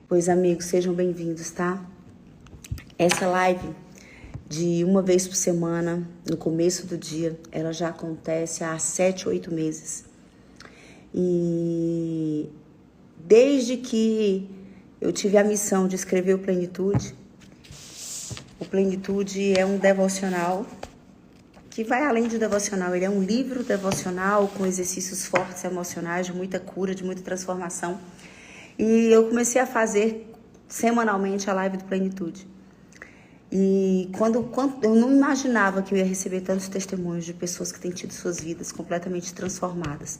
Pois, amigos, sejam bem-vindos, tá? Essa live de uma vez por semana, no começo do dia, ela já acontece há 7, 8 meses. E desde que eu tive a missão de escrever o Plenitude é um devocional que vai além de devocional. Ele é um livro devocional com exercícios fortes emocionais, de muita cura, de muita transformação. E eu comecei a fazer semanalmente a live do Plenitude. E quando eu não imaginava que eu ia receber tantos testemunhos de pessoas que têm tido suas vidas completamente transformadas.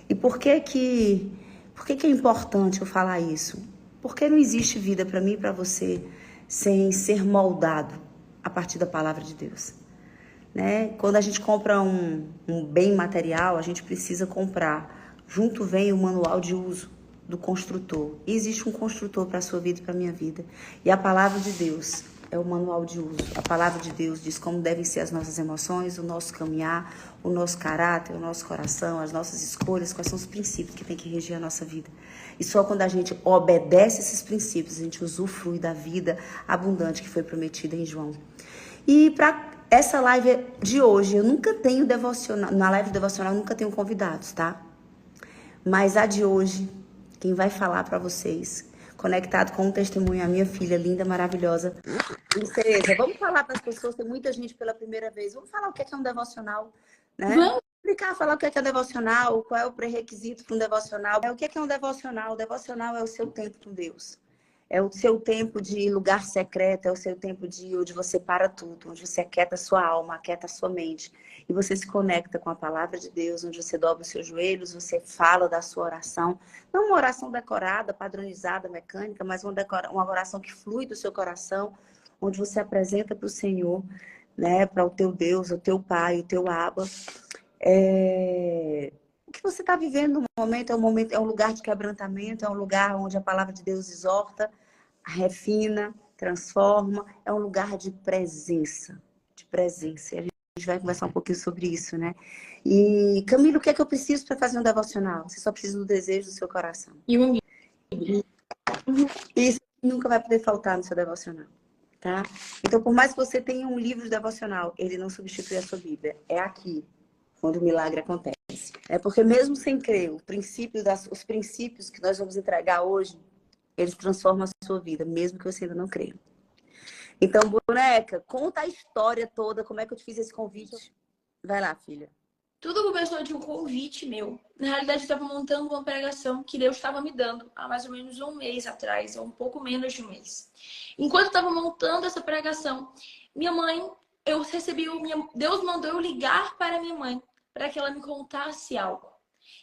E por que é importante eu falar isso? Porque não existe vida para mim e para você sem ser moldado a partir da palavra de Deus. Né? Quando a gente compra um bem material, a gente precisa comprar. Junto vem o manual de uso do construtor. E existe um construtor para a sua vida e para a minha vida. E a palavra de Deus é o manual de uso. A palavra de Deus diz como devem ser as nossas emoções, o nosso caminhar, o nosso caráter, o nosso coração, as nossas escolhas, quais são os princípios que tem que regir a nossa vida. E só quando a gente obedece esses princípios, a gente usufrui da vida abundante que foi prometida em João. E para essa live de hoje, eu nunca tenho devocional, na live devocional eu nunca tenho convidados, tá? Mas a de hoje, quem vai falar para vocês, conectado com um testemunho, a minha filha linda, maravilhosa. Princesa, vamos falar para as pessoas, tem muita gente pela primeira vez, vamos falar o que é um devocional, né? Vamos explicar, falar o que é um devocional, qual é o pré-requisito para um devocional. O que é um devocional? O devocional é o seu tempo com Deus. É o seu tempo de lugar secreto, é o seu tempo de onde você para tudo, onde você aquieta a sua alma, aquieta a sua mente. E você se conecta com a palavra de Deus, onde você dobra os seus joelhos, você fala da sua oração. Não uma oração decorada, padronizada, mecânica, mas uma oração que flui do seu coração, onde você apresenta para o Senhor, né, para o teu Deus, o teu Pai, o teu Abba. O que você está vivendo no momento é um lugar de quebrantamento, é um lugar onde a palavra de Deus exorta, refina, transforma, é um lugar de presença, E a gente vai conversar um pouquinho sobre isso, né? E, Camila, o que é que eu preciso para fazer um devocional? Você só precisa do desejo do seu coração. E um Isso nunca vai poder faltar no seu devocional, tá? Então, por mais que você tenha um livro devocional, ele não substitui a sua Bíblia. É aqui onde o milagre acontece. É porque mesmo sem crer, os princípios que nós vamos entregar hoje, eles transformam a sua vida, mesmo que você ainda não creia. Então, boneca, conta a história toda, como é que eu te fiz esse convite. Vai lá, filha. Tudo começou de um convite meu. Na realidade, eu estava montando uma pregação que Deus estava me dando há mais ou menos um mês atrás, ou um pouco menos de um mês. Enquanto eu estava montando essa pregação, minha mãe, Deus mandou eu ligar para minha mãe, para que ela me contasse algo.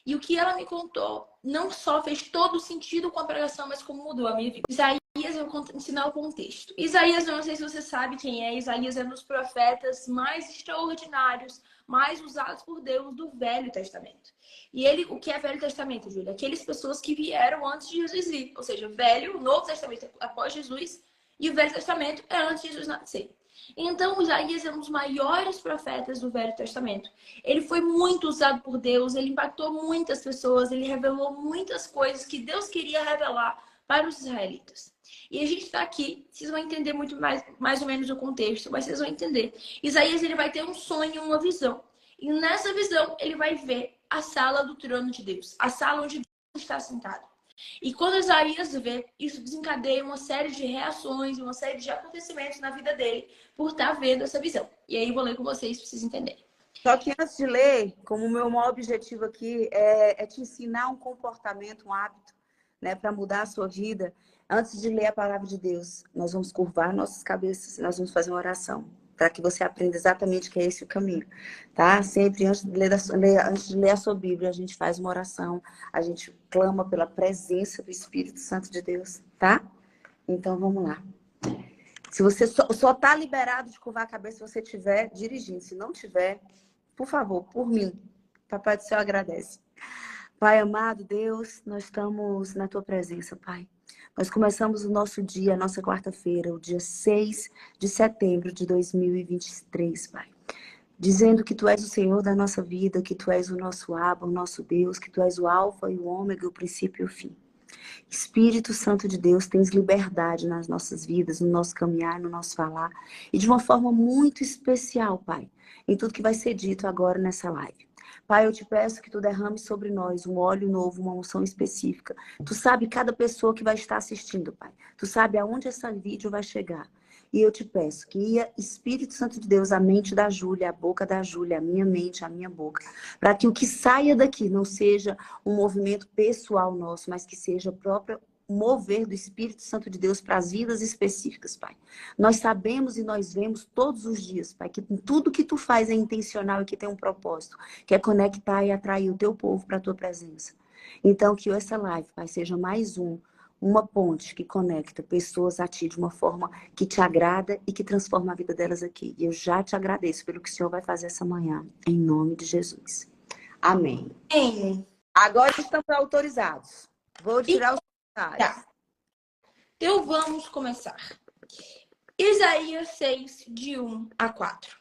E o que ela me contou não só fez todo sentido com a pregação, mas como mudou a minha vida. Isaías, eu vou ensinar o contexto. Isaías, eu não sei se você sabe quem é. Isaías é um dos profetas mais extraordinários, mais usados por Deus do Velho Testamento. E o que é Velho Testamento, Júlia? Aquelas pessoas que vieram antes de Jesus ir. Ou seja, o Novo Testamento é após Jesus e o Velho Testamento é antes de Jesus nascer. Então, Isaías é um dos maiores profetas do Velho Testamento. Ele foi muito usado por Deus, ele impactou muitas pessoas, ele revelou muitas coisas que Deus queria revelar para os israelitas. E a gente está aqui, vocês vão entender muito mais ou menos o contexto, mas vocês vão entender. Isaías, ele vai ter um sonho, uma visão. E nessa visão, ele vai ver a sala do trono de Deus, a sala onde Deus está sentado. E quando Isaías vê, isso desencadeia uma série de reações, uma série de acontecimentos na vida dele por estar vendo essa visão. E aí eu vou ler com vocês para vocês entenderem. Só que antes de ler, como o meu maior objetivo aqui é te ensinar um comportamento, um hábito, né, para mudar a sua vida, antes de ler a palavra de Deus, nós vamos curvar nossas cabeças e nós vamos fazer uma oração, para que você aprenda exatamente que é esse o caminho, tá? Sempre antes de ler a sua Bíblia, a gente faz uma oração, a gente clama pela presença do Espírito Santo de Deus, tá? Então, vamos lá. Se você só tá liberado de curvar a cabeça se você estiver dirigindo. Se não tiver, por favor, por mim. Papai do céu agradece. Pai amado, Deus, nós estamos na tua presença, Pai. Nós começamos o nosso dia, a nossa quarta-feira, o dia 6 de setembro de 2023, Pai. Dizendo que Tu és o Senhor da nossa vida, que Tu és o nosso Abba, o nosso Deus, que Tu és o Alfa e o Ômega, o princípio e o fim. Espírito Santo de Deus, tens liberdade nas nossas vidas, no nosso caminhar, no nosso falar. E de uma forma muito especial, Pai, em tudo que vai ser dito agora nessa live. Pai, eu te peço que tu derrame sobre nós um óleo novo, uma unção específica. Tu sabe cada pessoa que vai estar assistindo, Pai. Tu sabe aonde esse vídeo vai chegar. E eu te peço que Espírito Santo de Deus, a mente da Júlia, a boca da Júlia, a minha mente, a minha boca, para que o que saia daqui não seja um movimento pessoal nosso, mas que seja o próprio mover do Espírito Santo de Deus para as vidas específicas, Pai. Nós sabemos e nós vemos todos os dias, Pai, que tudo que tu faz é intencional e que tem um propósito, que é conectar e atrair o teu povo para a tua presença. Então, que essa live, Pai, seja mais uma ponte que conecta pessoas a ti de uma forma que te agrada e que transforma a vida delas aqui. E eu já te agradeço pelo que o Senhor vai fazer essa manhã, em nome de Jesus. Amém. Amém. Agora estamos autorizados. Vou tirar os comentários. Tá. Então vamos começar. Isaías 6, de 1 a 4.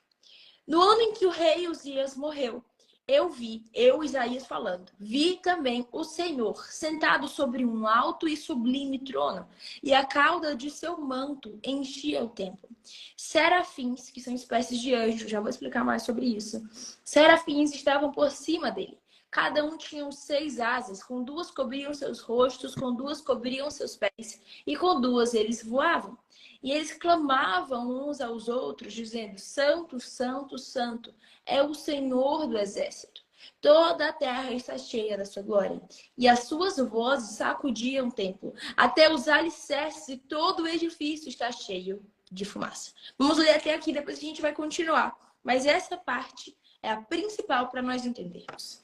No ano em que o rei Uzias morreu, eu, Isaías, falando, vi também o Senhor sentado sobre um alto e sublime trono, e a cauda de seu manto enchia o templo. Serafins, que são espécies de anjos, já vou explicar mais sobre isso. Serafins estavam por cima dele. Cada um tinha 6 asas, com 2 cobriam seus rostos, com 2 cobriam seus pés, e com 2 eles voavam. E eles clamavam uns aos outros, dizendo, Santo, Santo, Santo, é o Senhor do exército. Toda a terra está cheia da sua glória. E as suas vozes sacudiam o templo. Até os alicerces e todo o edifício está cheio de fumaça. Vamos ler até aqui, depois a gente vai continuar. Mas essa parte é a principal para nós entendermos.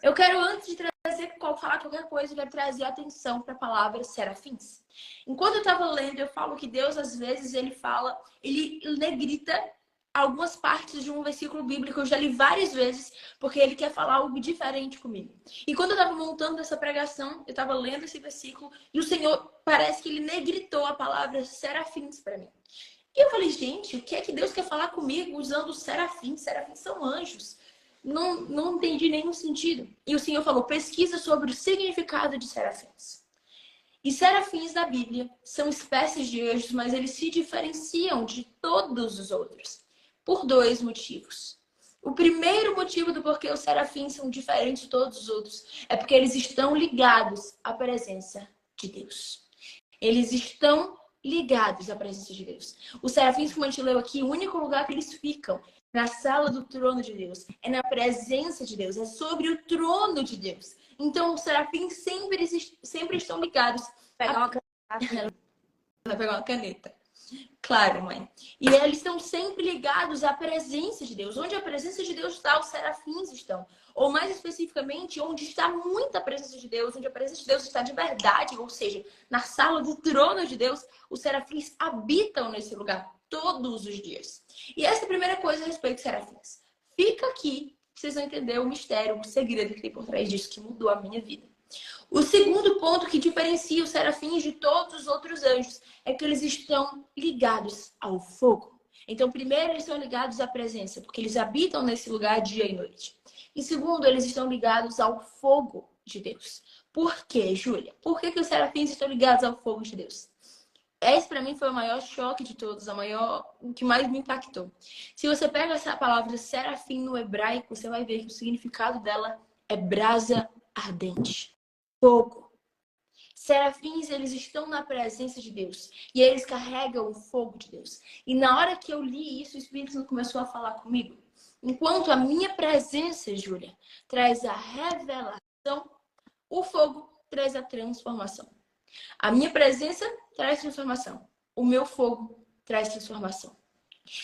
Eu quero, antes de falar qualquer coisa, eu quero trazer atenção para a palavra serafins. Enquanto eu estava lendo, eu falo que Deus, às vezes, ele negrita algumas partes de um versículo bíblico. Eu já li várias vezes, porque ele quer falar algo diferente comigo. E quando eu estava montando essa pregação, eu estava lendo esse versículo, e o Senhor, parece que ele negritou a palavra serafins para mim. E eu falei, gente, o que é que Deus quer falar comigo usando serafins? Serafins são anjos. Não entendi nenhum sentido. E o Senhor falou, pesquisa sobre o significado de serafins. E serafins da Bíblia são espécies de anjos, mas eles se diferenciam de todos os outros por 2 motivos. O primeiro motivo do porquê os serafins são diferentes de todos os outros é porque eles estão ligados à presença de Deus. Eles estão ligados à presença de Deus. Os serafins, como a gente leu aqui, o único lugar que eles ficam na sala do trono de Deus, é na presença de Deus, é sobre o trono de Deus. Então, os serafins sempre estão ligados. Vai pegar uma caneta. Claro, mãe. E eles estão sempre ligados à presença de Deus. Onde a presença de Deus está, os serafins estão. Ou mais especificamente, onde está muita presença de Deus, onde a presença de Deus está de verdade, ou seja, na sala do trono de Deus, os serafins habitam nesse lugar todos os dias. E essa é a primeira coisa a respeito de serafins. Fica aqui, vocês vão entender o mistério, o segredo que tem por trás disso, que mudou a minha vida. O segundo ponto que diferencia os serafins de todos os outros anjos é que eles estão ligados ao fogo. Então, primeiro, eles estão ligados à presença, porque eles habitam nesse lugar dia e noite. E segundo, eles estão ligados ao fogo de Deus. Por quê, Júlia? Por que os serafins estão ligados ao fogo de Deus? Esse, para mim, foi o maior choque de todos, o que mais me impactou. Se você pega essa palavra serafim no hebraico, você vai ver que o significado dela é brasa ardente. Fogo. Serafins, eles estão na presença de Deus. E eles carregam o fogo de Deus. E na hora que eu li isso, o Espírito Santo começou a falar comigo. Enquanto a minha presença, Júlia, traz a revelação, o fogo traz a transformação. A minha presença traz transformação. O meu fogo traz transformação.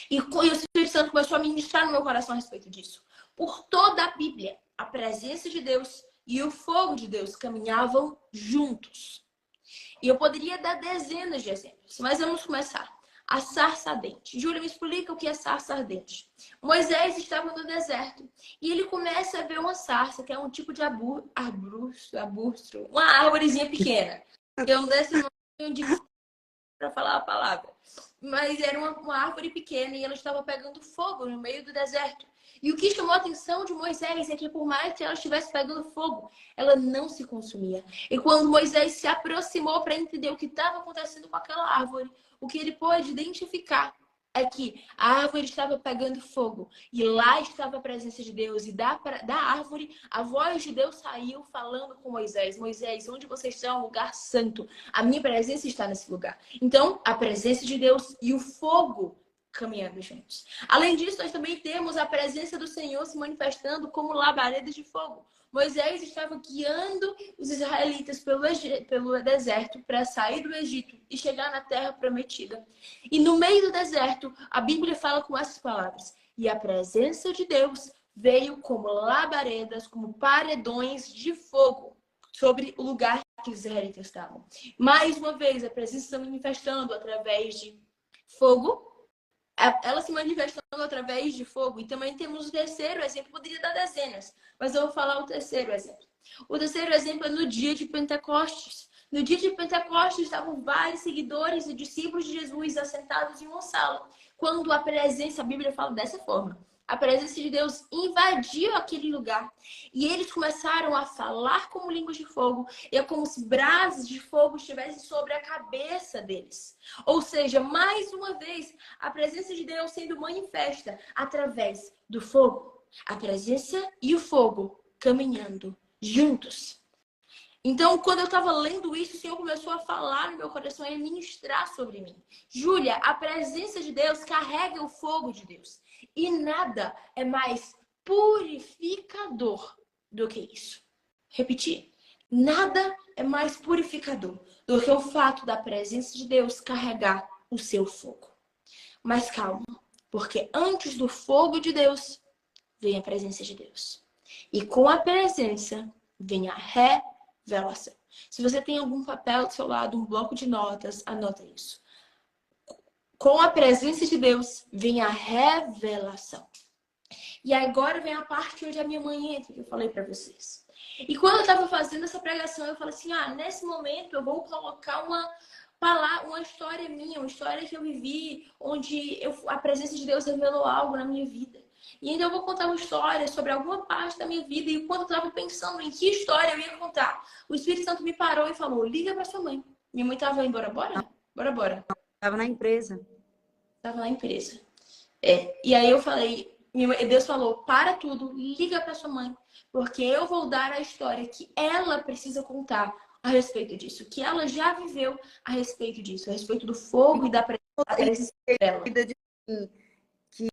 E o Espírito Santo começou a ministrar no meu coração a respeito disso. Por toda a Bíblia, a presença de Deus e o fogo de Deus caminhavam juntos. E eu poderia dar dezenas de exemplos, mas vamos começar. A sarça ardente. Júlia, me explica o que é sarça ardente. Moisés estava no deserto e ele começa a ver uma sarça, que é um tipo de arbusto, uma árvorezinha pequena. Eu não desse nome para falar a palavra. mas era uma árvore pequena e ela estava pegando fogo no meio do deserto. E o que chamou a atenção de Moisés é que, por mais que ela estivesse pegando fogo, ela não se consumia. E quando Moisés se aproximou para entender o que estava acontecendo com aquela árvore, o que ele pôde identificar é que a árvore estava pegando fogo. E lá estava a presença de Deus. E da árvore, a voz de Deus saiu falando com Moisés. Moisés, onde você está é um lugar santo. A minha presença está nesse lugar. Então, a presença de Deus e o fogo caminhando juntos. Além disso, nós também temos a presença do Senhor se manifestando como labaredas de fogo. Moisés estava guiando os israelitas pelo deserto para sair do Egito e chegar na terra prometida. E no meio do deserto, a Bíblia fala com essas palavras: e a presença de Deus veio como labaredas, como paredões de fogo sobre o lugar que os israelitas estavam. Mais uma vez, a presença se manifestando através de fogo, ela se manifestando através de fogo. E também temos o terceiro exemplo, poderia dar dezenas, mas eu vou falar o terceiro exemplo. O terceiro exemplo é no dia de Pentecostes. No dia de Pentecostes estavam vários seguidores e discípulos de Jesus assentados em uma sala. Quando a presença, a Bíblia fala dessa forma, a presença de Deus invadiu aquele lugar. E eles começaram a falar como línguas de fogo. E é como se brasas de fogo estivessem sobre a cabeça deles. Ou seja, mais uma vez, a presença de Deus sendo manifesta através do fogo. A presença e o fogo caminhando juntos. Então, quando eu estava lendo isso, o Senhor começou a falar no meu coração e a ministrar sobre mim. Júlia, a presença de Deus carrega o fogo de Deus. E nada é mais purificador do que isso. Repetir. Nada é mais purificador do que o fato da presença de Deus carregar o seu fogo. Mas calma, porque antes do fogo de Deus, vem a presença de Deus. E com a presença, vem a revelação. Se você tem algum papel do seu lado, um bloco de notas, anota isso. Com a presença de Deus, vem a revelação. E agora vem a parte onde a minha mãe entra, que eu falei para vocês. E quando eu estava fazendo essa pregação, eu falei assim, nesse momento eu vou colocar uma história minha, uma história que eu vivi, onde a presença de Deus revelou algo na minha vida. E ainda eu vou contar uma história sobre alguma parte da minha vida. E quando eu estava pensando em que história eu ia contar, o Espírito Santo me parou e falou, liga para sua mãe. Minha mãe estava embora, bora. Estava na empresa. Estava na empresa. E aí eu falei, Deus falou, para tudo, liga para sua mãe, porque eu vou dar a história que ela precisa contar a respeito disso, que ela já viveu a respeito disso, a respeito do fogo e da presença dela.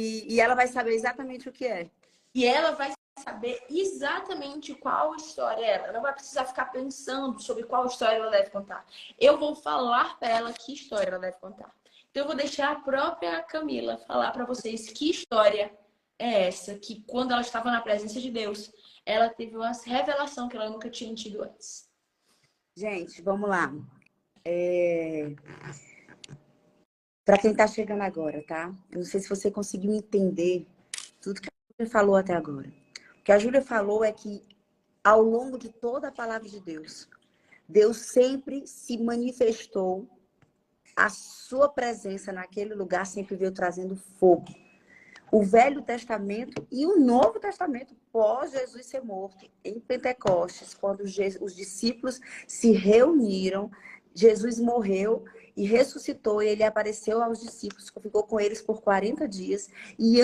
E ela vai saber exatamente o que é. E ela vai saber exatamente qual história é ela. Ela não vai precisar ficar pensando sobre qual história ela deve contar. Eu vou falar para ela que história ela deve contar. Então eu vou deixar a própria Camila falar para vocês que história é essa, que quando ela estava na presença de Deus, ela teve uma revelação que ela nunca tinha tido antes. Gente, vamos lá. Para quem está chegando agora, tá? Eu não sei se você conseguiu entender tudo que a Júlia falou até agora. O que a Júlia falou é que, ao longo de toda a palavra de Deus, Deus sempre se manifestou, a sua presença naquele lugar sempre veio trazendo fogo. O Velho Testamento e o Novo Testamento, pós Jesus ser morto, em Pentecostes, quando os discípulos se reuniram, Jesus morreu e ressuscitou, e ele apareceu aos discípulos, ficou com eles por 40 dias, e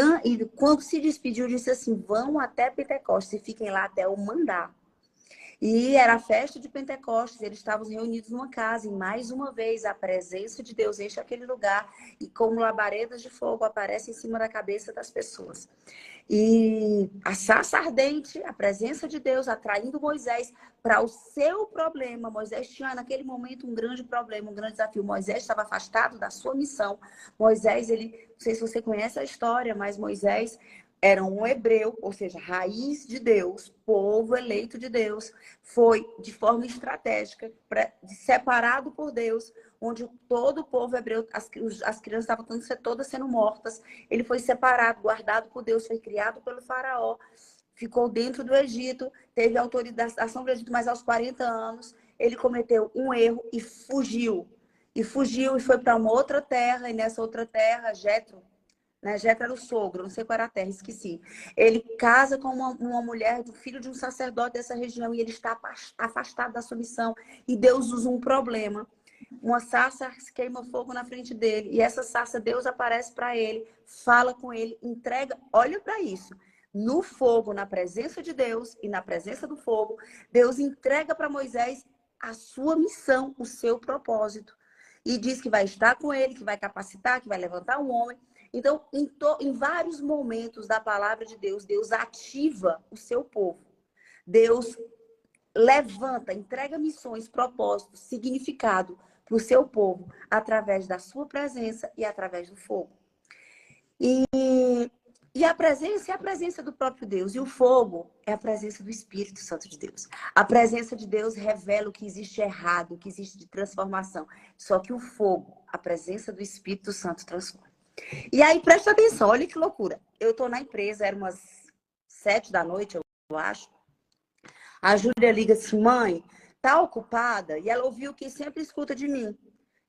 quando se despediu, disse assim, vão até Pentecostes e fiquem lá até eu mandar. E era a festa de Pentecostes, eles estavam reunidos numa casa, e mais uma vez a presença de Deus enche aquele lugar, e como labaredas de fogo aparece em cima da cabeça das pessoas. E a sarça ardente, a presença de Deus atraindo Moisés para o seu problema. Moisés tinha naquele momento um grande problema, um grande desafio. Moisés estava afastado da sua missão. Moisés, não sei se você conhece a história, mas Moisés era um hebreu, ou seja, raiz de Deus, povo eleito de Deus, foi de forma estratégica, separado por Deus, onde todo o povo hebreu, as crianças estavam todas sendo mortas, ele foi separado, guardado por Deus, foi criado pelo faraó, ficou dentro do Egito, teve a autorização do Egito, mas aos 40 anos ele cometeu um erro e fugiu. e fugiu e foi para uma outra terra, e nessa outra terra, Jetro, né? Jetro era o sogro, não sei qual era a terra, esqueci. Ele casa com uma mulher, do filho de um sacerdote dessa região, e ele está afastado da sua missão. E Deus usa um problema. Uma sarça queima fogo na frente dele. E essa sarça, Deus aparece para ele, fala com ele, entrega. Olha para isso. No fogo, na presença de Deus e na presença do fogo, Deus entrega para Moisés a sua missão, o seu propósito. E diz que vai estar com ele, que vai capacitar, que vai levantar um homem. Então, em vários momentos da palavra de Deus, Deus ativa o seu povo. Deus levanta, entrega missões, propósitos, significado para o seu povo, através da sua presença e através do fogo. E a presença é a presença do próprio Deus. E o fogo é a presença do Espírito Santo de Deus. A presença de Deus revela o que existe errado, o que existe de transformação. Só que o fogo, a presença do Espírito Santo transforma. E aí, presta atenção, olha que loucura. Eu tô na empresa, era umas 7 da noite, eu acho. A Júlia liga assim, mãe, tá ocupada? E ela ouviu o que sempre escuta de mim.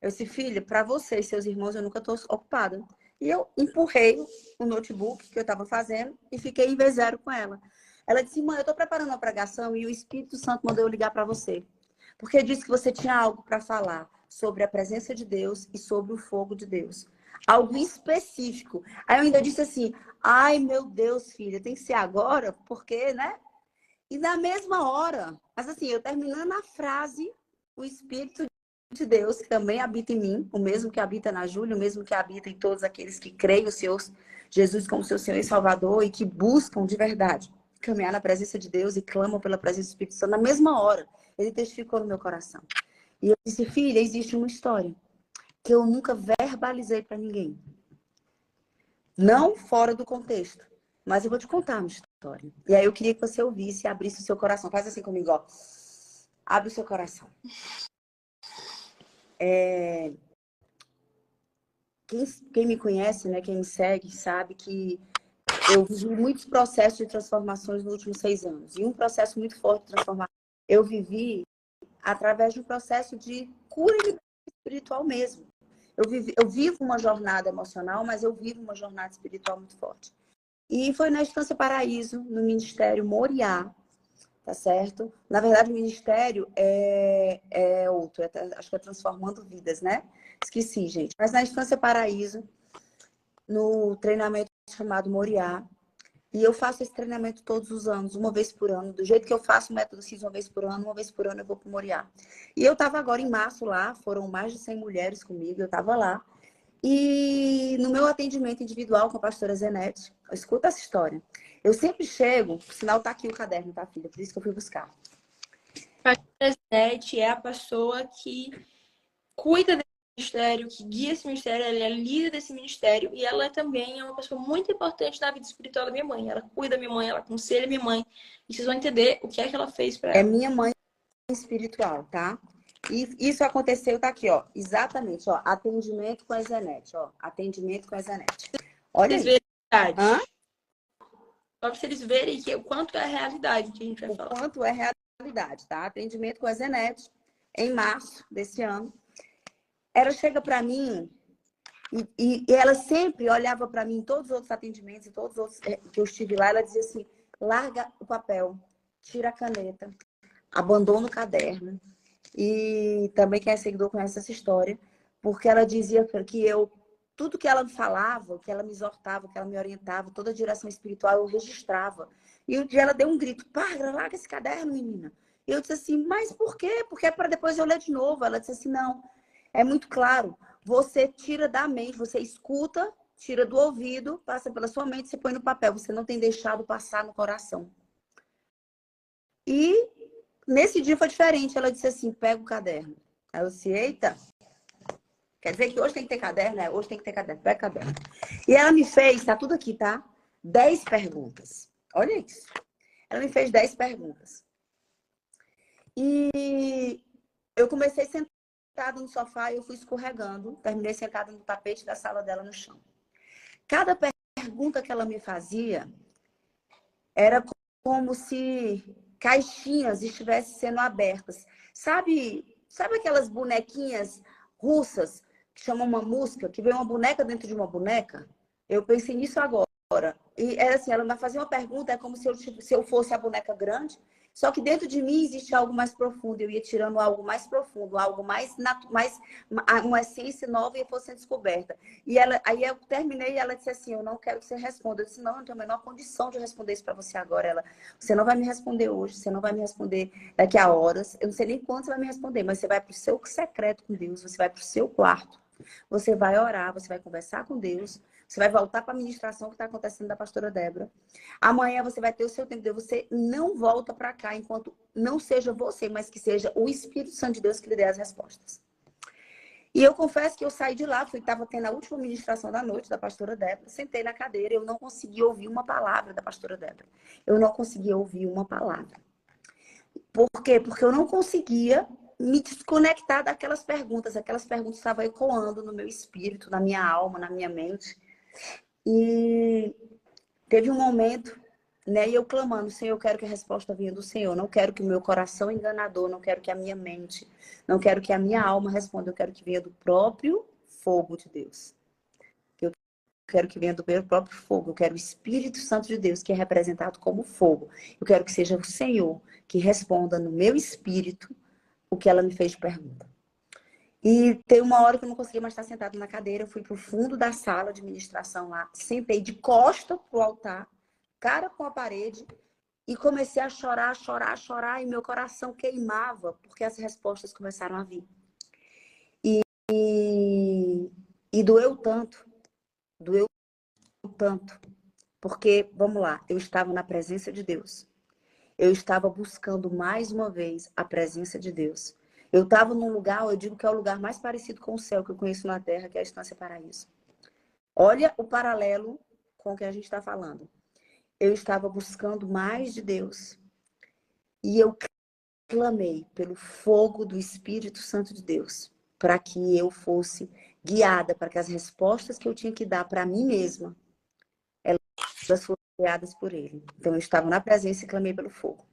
Eu disse, filha, para você e seus irmãos, eu nunca tô ocupada. E eu empurrei o notebook que eu estava fazendo e fiquei em V0 com ela. Ela disse, mãe, eu tô preparando uma pregação e o Espírito Santo mandou eu ligar para você. Porque disse que você tinha algo para falar sobre a presença de Deus e sobre o fogo de Deus. Algo específico. Aí eu ainda disse assim, ai meu Deus, filha, tem que ser agora, porque, né? E na mesma hora, mas assim, eu terminando a frase, o Espírito de Deus, que também habita em mim, o mesmo que habita na Júlia, o mesmo que habita em todos aqueles que creem o Senhor Jesus como seu Senhor e Salvador e que buscam de verdade caminhar na presença de Deus e clamam pela presença do Espírito Santo, na mesma hora, ele testificou no meu coração. E eu disse, filha, existe uma história que eu nunca verbalizei para ninguém. Não fora do contexto. Mas eu vou te contar uma história. E aí eu queria que você ouvisse e abrisse o seu coração. Faz assim comigo, ó. Abre o seu coração. Quem me conhece, né, quem me segue, sabe que eu vivi muitos processos de transformações nos últimos 6 anos. E um processo muito forte de transformação eu vivi através de um processo de cura espiritual mesmo. Eu vivo uma jornada emocional, mas eu vivo uma jornada espiritual muito forte. E foi na Estância Paraíso, no Ministério Moriá, tá certo? Na verdade, o Ministério é outro, acho que é Transformando Vidas, né? Esqueci, gente. Mas na Estância Paraíso, no treinamento chamado Moriá, e eu faço esse treinamento todos os anos, uma vez por ano. Do jeito que eu faço o método CIS uma vez por ano eu vou para o Moriá. E eu estava agora em março lá, foram mais de 100 mulheres comigo, eu estava lá. E no meu atendimento individual com a pastora Zenete, escuta essa história. Eu sempre chego, por sinal tá aqui o caderno, tá, filha? Por isso que eu fui buscar. A pastora Zenete é a pessoa que cuida desse ministério, que guia esse ministério, ela é líder desse ministério e ela também é uma pessoa muito importante na vida espiritual da minha mãe. Ela cuida da minha mãe, ela aconselha minha mãe. E vocês vão entender o que é que ela fez para ela. É minha mãe espiritual, tá? E isso aconteceu, tá aqui, ó. Exatamente, ó. Atendimento com a Zenete, ó. Atendimento com a Zenete. Olha Vocês aí. verem a realidade. Hã? Só para vocês verem o quanto é a realidade que a gente vai falar. O quanto é realidade, tá? Atendimento com a Zenete em março desse ano. Ela chega para mim e ela sempre olhava para mim em todos os outros atendimentos e todos os outros que eu estive lá, ela dizia assim, larga o papel, tira a caneta, abandona o caderno. E também quem é seguidor conhece essa história, porque ela dizia que tudo que ela me falava, que ela me exortava, que ela me orientava, toda a direção espiritual eu registrava. E um dia ela deu um grito, para, larga esse caderno, menina. E eu disse assim, mas por quê? Porque é para depois eu ler de novo. Ela disse assim, não, é muito claro. Você tira da mente, você escuta, tira do ouvido, passa pela sua mente, você põe no papel. Você não tem deixado passar no coração. E nesse dia foi diferente. Ela disse assim, pega o caderno. Aí eu disse, eita. Quer dizer que hoje tem que ter caderno, né? Hoje tem que ter caderno. Pega caderno. E ela me fez, tá tudo aqui, tá? 10 perguntas. Olha isso. Ela me fez 10 perguntas. E eu comecei sentada no sofá e eu fui escorregando. Terminei sentada no tapete da sala dela no chão. Cada pergunta que ela me fazia era como se caixinhas estivessem sendo abertas. Sabe aquelas bonequinhas russas, que chamam uma música, que vem uma boneca dentro de uma boneca. Eu pensei nisso agora. E era assim, ela me fazia uma pergunta, é como se eu fosse a boneca grande, só que dentro de mim existe algo mais profundo. Eu ia tirando algo mais profundo, algo mais uma essência nova e fosse sendo descoberta. Aí eu terminei e ela disse assim, eu não quero que você responda. Eu disse, não, eu não tenho a menor condição de responder isso para você agora. Você não vai me responder hoje, você não vai me responder daqui a horas. Eu não sei nem quando você vai me responder, mas você vai para o seu secreto com Deus, você vai para o seu quarto, você vai orar, você vai conversar com Deus, você vai voltar para a ministração que está acontecendo da pastora Débora. Amanhã você vai ter o seu tempo de Deus. Você não volta para cá enquanto não seja você, mas que seja o Espírito Santo de Deus que lhe dê as respostas. E eu confesso que eu saí de lá, estava tendo a última ministração da noite da pastora Débora, sentei na cadeira, eu não conseguia ouvir uma palavra da pastora Débora. Eu não conseguia ouvir uma palavra. Por quê? Porque eu não conseguia me desconectar daquelas perguntas. Aquelas perguntas estavam ecoando no meu espírito, na minha alma, na minha mente. E teve um momento, né, e eu clamando, Senhor, eu quero que a resposta venha do Senhor. Não quero que o meu coração enganador, não quero que a minha mente, não quero que a minha alma responda. Eu quero que venha do próprio fogo de Deus. Eu quero que venha do meu próprio fogo. Eu quero o Espírito Santo de Deus, que é representado como fogo. Eu quero que seja o Senhor que responda no meu espírito o que ela me fez de pergunta. E tem uma hora que eu não conseguia mais estar sentada na cadeira. Eu fui para o fundo da sala de ministração lá, sentei de costa pro altar, cara com a parede, e comecei a chorar, chorar, chorar, e meu coração queimava, porque as respostas começaram a vir. E doeu tanto, porque, vamos lá, eu estava na presença de Deus. Eu estava buscando mais uma vez a presença de Deus. Eu estava num lugar, eu digo que é o lugar mais parecido com o céu que eu conheço na Terra, que é a Estância Paraíso. Olha o paralelo com o que a gente está falando. Eu estava buscando mais de Deus. E eu clamei pelo fogo do Espírito Santo de Deus, para que eu fosse guiada, para que as respostas que eu tinha que dar para mim mesma, elas fossem guiadas por Ele. Então eu estava na presença e clamei pelo fogo.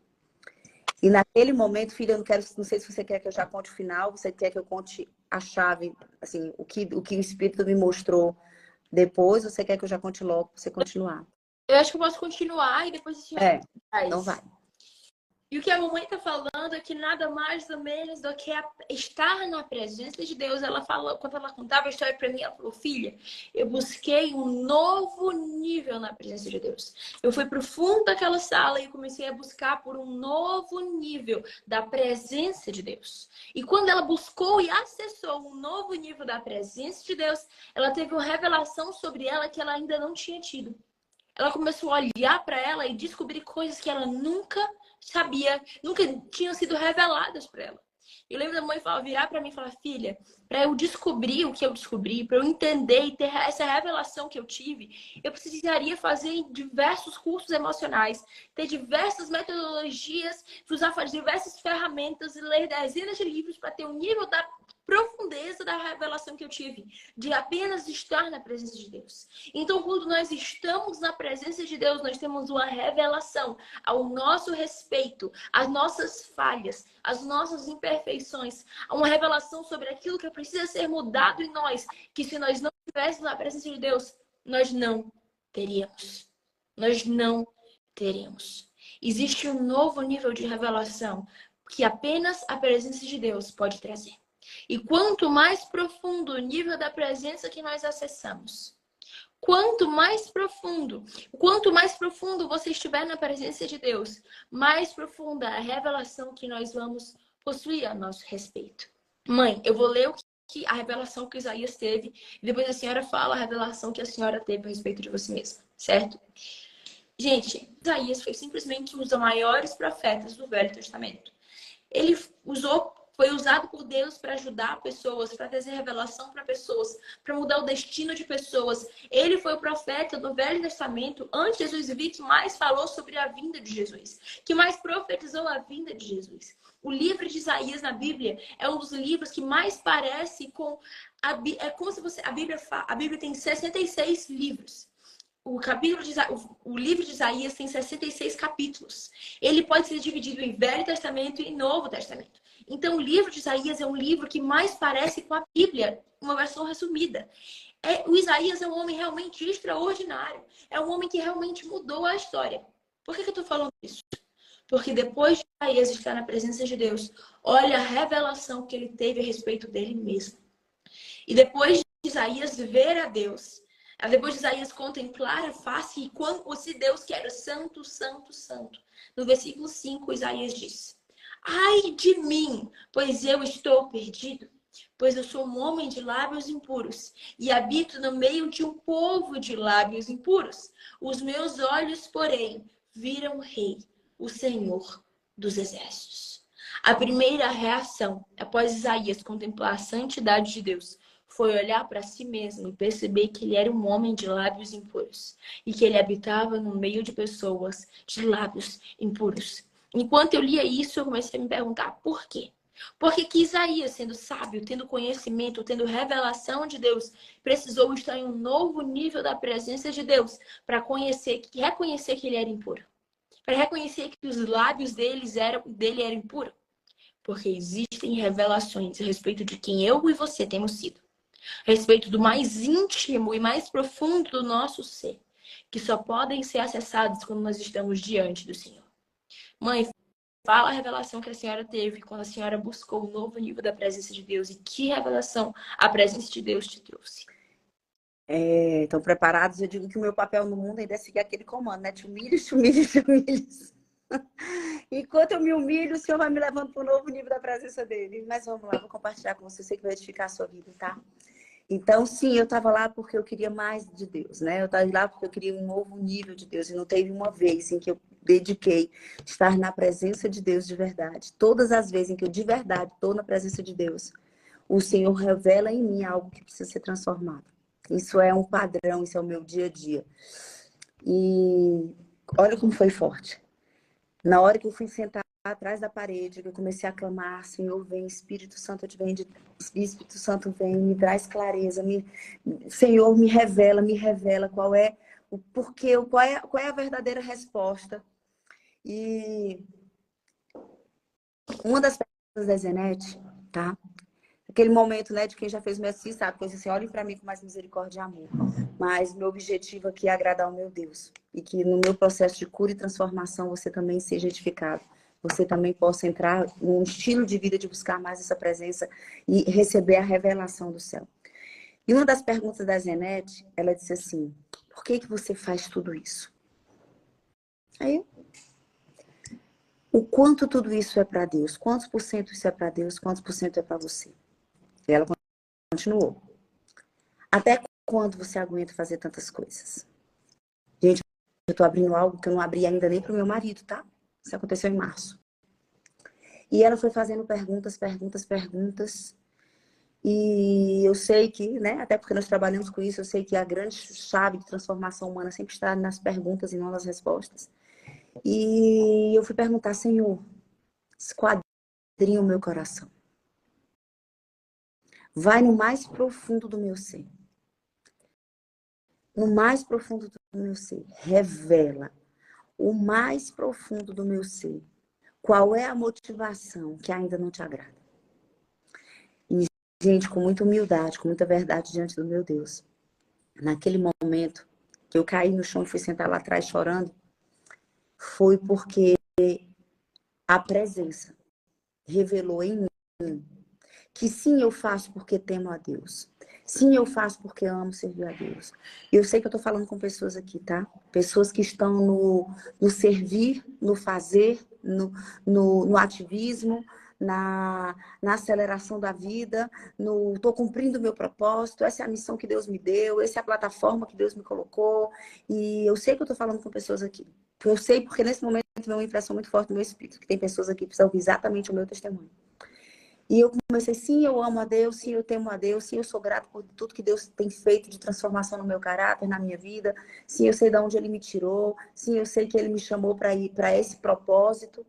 E naquele momento, filha, eu não sei se você quer que eu já conte o final, você quer que eu conte a chave, assim, o que o Espírito me mostrou depois, ou você quer que eu já conte logo para você continuar? Eu acho que eu posso continuar e depois a senhora Então vai. E o que a mamãe está falando é que nada mais ou menos do que estar na presença de Deus. Ela falou, quando ela contava a história para mim, ela falou, filha, eu busquei um novo nível na presença de Deus. Eu fui para o fundo daquela sala e comecei a buscar por um novo nível da presença de Deus. E quando ela buscou e acessou um novo nível da presença de Deus, ela teve uma revelação sobre ela que ela ainda não tinha tido. Ela começou a olhar para ela e descobrir coisas que ela nunca sabia, nunca tinham sido reveladas para ela. Eu lembro da mãe virar para mim e falar, filha, para eu descobrir o que eu descobri, para eu entender e ter essa revelação que eu tive, eu precisaria fazer diversos cursos emocionais, ter diversas metodologias, usar diversas ferramentas e ler dezenas de livros para ter um nível da profundeza da revelação que eu tive, de apenas estar na presença de Deus. Então, quando nós estamos na presença de Deus, nós temos uma revelação ao nosso respeito, às nossas falhas, às nossas imperfeições, uma revelação sobre aquilo que precisa ser mudado em nós, que se nós não estivéssemos na presença de Deus, nós não teríamos. Nós não teríamos. Existe um novo nível de revelação que apenas a presença de Deus pode trazer. E quanto mais profundo o nível da presença que nós acessamos, quanto mais profundo você estiver na presença de Deus, mais profunda a revelação que nós vamos possuir a nosso respeito. Mãe, eu vou ler a revelação que Isaías teve, e depois a senhora fala a revelação que a senhora teve a respeito de você mesma, certo? Gente, Isaías foi simplesmente um dos maiores profetas do Velho Testamento. Ele foi usado por Deus para ajudar pessoas, para trazer revelação para pessoas, para mudar o destino de pessoas. Ele foi o profeta do Velho Testamento, antes de Jesus vir, que mais falou sobre a vinda de Jesus, que mais profetizou a vinda de Jesus. O livro de Isaías na Bíblia é um dos livros que mais parece com... É como se a Bíblia tem 66 livros. o livro de Isaías tem 66 capítulos. Ele pode ser dividido em Velho Testamento e Novo Testamento. Então, o livro de Isaías é um livro que mais parece com a Bíblia, uma versão resumida. O Isaías é um homem realmente extraordinário. É um homem que realmente mudou a história. Por que eu estou falando isso? Porque depois de Isaías estar na presença de Deus, olha a revelação que ele teve a respeito dele mesmo. E depois de Isaías ver a Deus, depois de Isaías contemplar a face, e quando se Deus que era santo, santo, santo. No versículo 5, Isaías diz: ai de mim, pois eu estou perdido, pois eu sou um homem de lábios impuros e habito no meio de um povo de lábios impuros. Os meus olhos, porém, viram o Rei, o Senhor dos Exércitos. A primeira reação, após Isaías contemplar a santidade de Deus, foi olhar para si mesmo e perceber que ele era um homem de lábios impuros e que ele habitava no meio de pessoas de lábios impuros. Enquanto eu lia isso, eu comecei a me perguntar por quê? Porque que Isaías, sendo sábio, tendo conhecimento, tendo revelação de Deus, precisou estar em um novo nível da presença de Deus para reconhecer que ele era impuro. Para reconhecer que os lábios dele eram impuros. Porque existem revelações a respeito de quem eu e você temos sido. A respeito do mais íntimo e mais profundo do nosso ser. Que só podem ser acessados quando nós estamos diante do Senhor. Mãe, fala a revelação que a senhora teve quando a senhora buscou um novo nível da presença de Deus. E que revelação a presença de Deus te trouxe? Estão preparados? Eu digo que o meu papel no mundo ainda é seguir aquele comando, né? Te humilhes, te humilhes, te humilhes. Enquanto eu me humilho, o Senhor vai me levando para um novo nível da presença dele. Mas vamos lá, vou compartilhar com você, sei que vai edificar a sua vida, tá? Então, sim, eu estava lá porque eu queria mais de Deus, né? Eu estava lá porque eu queria um novo nível de Deus. E não teve uma vez em que eu dediquei estar na presença de Deus de verdade. Todas as vezes em que eu de verdade estou na presença de Deus, o Senhor revela em mim algo que precisa ser transformado. Isso é um padrão, isso é o meu dia a dia. E olha como foi forte. Na hora que eu fui sentar atrás da parede, que eu comecei a clamar: Senhor, vem, Espírito Santo, eu te venho Espírito Santo, vem, me traz clareza, Senhor, me revela qual é o porquê, qual é a verdadeira resposta. E uma das perguntas da Zenete, tá? Aquele momento, né, de quem já fez o MSI, sabe? Coisa assim, olhem para mim com mais misericórdia e amor. Mas meu objetivo aqui é agradar o meu Deus. E que no meu processo de cura e transformação você também seja edificado. Você também possa entrar num estilo de vida de buscar mais essa presença e receber a revelação do céu. E uma das perguntas da Zenete, ela disse assim: por que você faz tudo isso? Aí, o quanto tudo isso é para Deus? Quantos por cento isso é para Deus? Quantos por cento é para você? E ela continuou: até quando você aguenta fazer tantas coisas? Gente, eu tô abrindo algo que eu não abri ainda nem pro meu marido, tá? Isso aconteceu em março. E ela foi fazendo perguntas. E eu sei que, né, até porque nós trabalhamos com isso, eu sei que a grande chave de transformação humana sempre está nas perguntas e não nas respostas. E eu fui perguntar: Senhor, esquadrinha o meu coração. Vai no mais profundo do meu ser. No mais profundo do meu ser. Revela o mais profundo do meu ser. Qual é a motivação que ainda não te agrada? E, gente, com muita humildade, com muita verdade diante do meu Deus. Naquele momento que eu caí no chão e fui sentar lá atrás chorando, foi porque a presença revelou em mim que sim, eu faço porque temo a Deus. Sim, eu faço porque amo servir a Deus. Eu sei que eu tô falando com pessoas aqui, tá? Pessoas que estão no servir, no fazer, no ativismo, na aceleração da vida, tô cumprindo o meu propósito, essa é a missão que Deus me deu, essa é a plataforma que Deus me colocou. E eu sei que eu tô falando com pessoas aqui. Eu sei porque nesse momento veio uma impressão muito forte no meu espírito, que tem pessoas aqui que precisam ouvir exatamente o meu testemunho. E eu comecei: sim, eu amo a Deus, sim, eu temo a Deus, sim, eu sou grato por tudo que Deus tem feito de transformação no meu caráter, na minha vida. Sim, eu sei de onde Ele me tirou. Sim, eu sei que Ele me chamou para ir para esse propósito.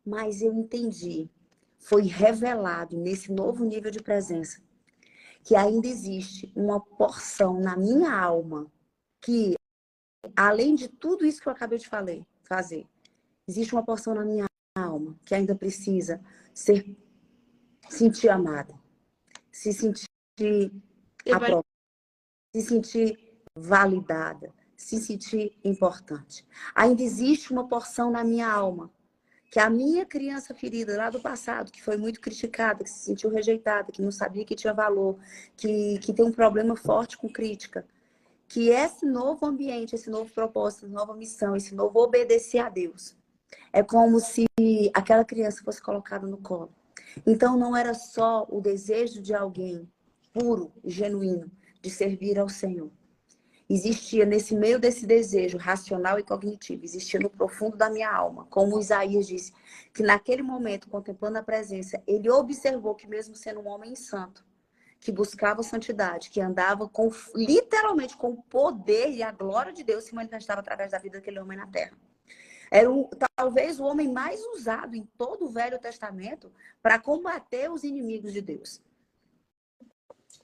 Mas eu entendi, foi revelado nesse novo nível de presença, que ainda existe uma porção na minha alma que além de tudo isso que eu acabei de fazer, existe uma porção na minha alma que ainda precisa sentir amada, se sentir aprovada, se sentir validada, se sentir importante. Ainda existe uma porção na minha alma que a minha criança ferida lá do passado, que foi muito criticada, que se sentiu rejeitada, que não sabia que tinha valor, que tem um problema forte com crítica, que esse novo ambiente, esse novo propósito, essa nova missão, esse novo obedecer a Deus, é como se aquela criança fosse colocada no colo. Então não era só o desejo de alguém puro e genuíno de servir ao Senhor. Existia nesse meio desse desejo racional e cognitivo, existia no profundo da minha alma, como Isaías disse, que naquele momento, contemplando a presença, ele observou que mesmo sendo um homem santo, que buscava santidade, que andava literalmente com o poder e a glória de Deus se manifestava através da vida daquele homem na terra. Era talvez o homem mais usado em todo o Velho Testamento para combater os inimigos de Deus.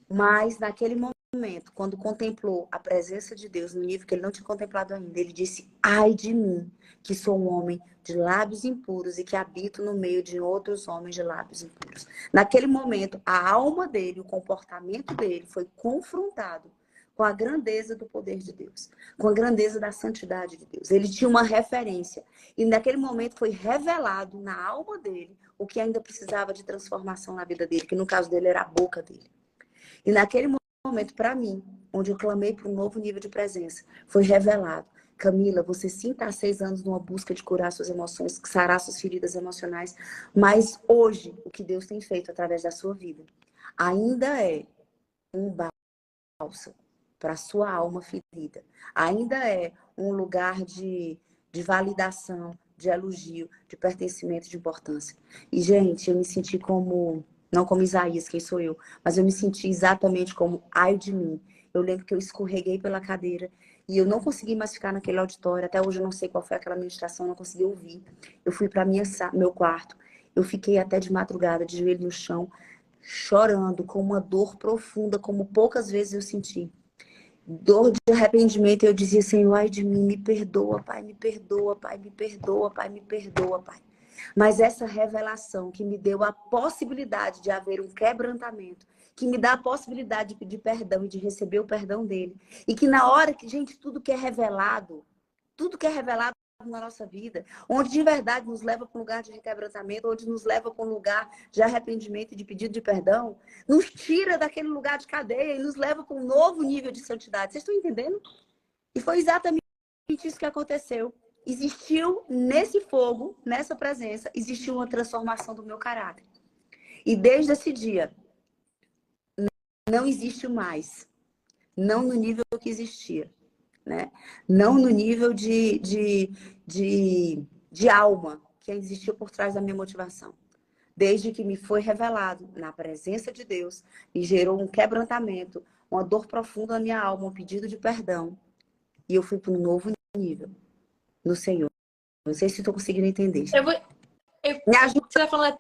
Mas naquele momento, quando contemplou a presença de Deus no nível que ele não tinha contemplado ainda, ele disse: ai de mim, que sou um homem de lábios impuros e que habito no meio de outros homens de lábios impuros. Naquele momento, a alma dele, o comportamento dele foi confrontado com a grandeza do poder de Deus, com a grandeza da santidade de Deus. Ele tinha uma referência. E naquele momento foi revelado na alma dele o que ainda precisava de transformação na vida dele, que no caso dele era a boca dele. E naquele momento, para mim, onde eu clamei para um novo nível de presença, foi revelado: Camila, você sim está há 6 anos numa busca de curar suas emoções, sarar suas feridas emocionais, mas hoje, o que Deus tem feito através da sua vida ainda é um bálsamo para a sua alma ferida. Ainda é um lugar de validação, de elogio, de pertencimento, de importância. E, gente, eu me senti como... Não como Isaías, quem sou eu, mas eu me senti exatamente como ai de mim. Eu lembro que eu escorreguei pela cadeira e eu não consegui mais ficar naquele auditório. Até hoje eu não sei qual foi aquela ministração, eu não consegui ouvir. Eu fui para meu quarto. Eu fiquei até de madrugada, de joelho no chão, chorando, com uma dor profunda, como poucas vezes eu senti. Dor de arrependimento. Eu dizia: Senhor, ai de mim, me perdoa, Pai, me perdoa, Pai, me perdoa, Pai, me perdoa, Pai. Mas essa revelação que me deu a possibilidade de haver um quebrantamento, que me dá a possibilidade de pedir perdão e de receber o perdão dele. E que na hora que, gente, tudo que é revelado na nossa vida, onde de verdade nos leva para um lugar de quebrantamento, onde nos leva para um lugar de arrependimento e de pedido de perdão, nos tira daquele lugar de cadeia e nos leva para um novo nível de santidade. Vocês estão entendendo? E foi exatamente isso que aconteceu. Existiu nesse fogo, nessa presença, existiu uma transformação do meu caráter. E desde esse dia, não existe mais. Não no nível que existia. Né? Não no nível de alma que existiu por trás da minha motivação. Desde que me foi revelado na presença de Deus, me gerou um quebrantamento, uma dor profunda na minha alma, um pedido de perdão. E eu fui para um novo nível no Senhor. Não sei se estou conseguindo entender. Me ajuda. Você vai falar.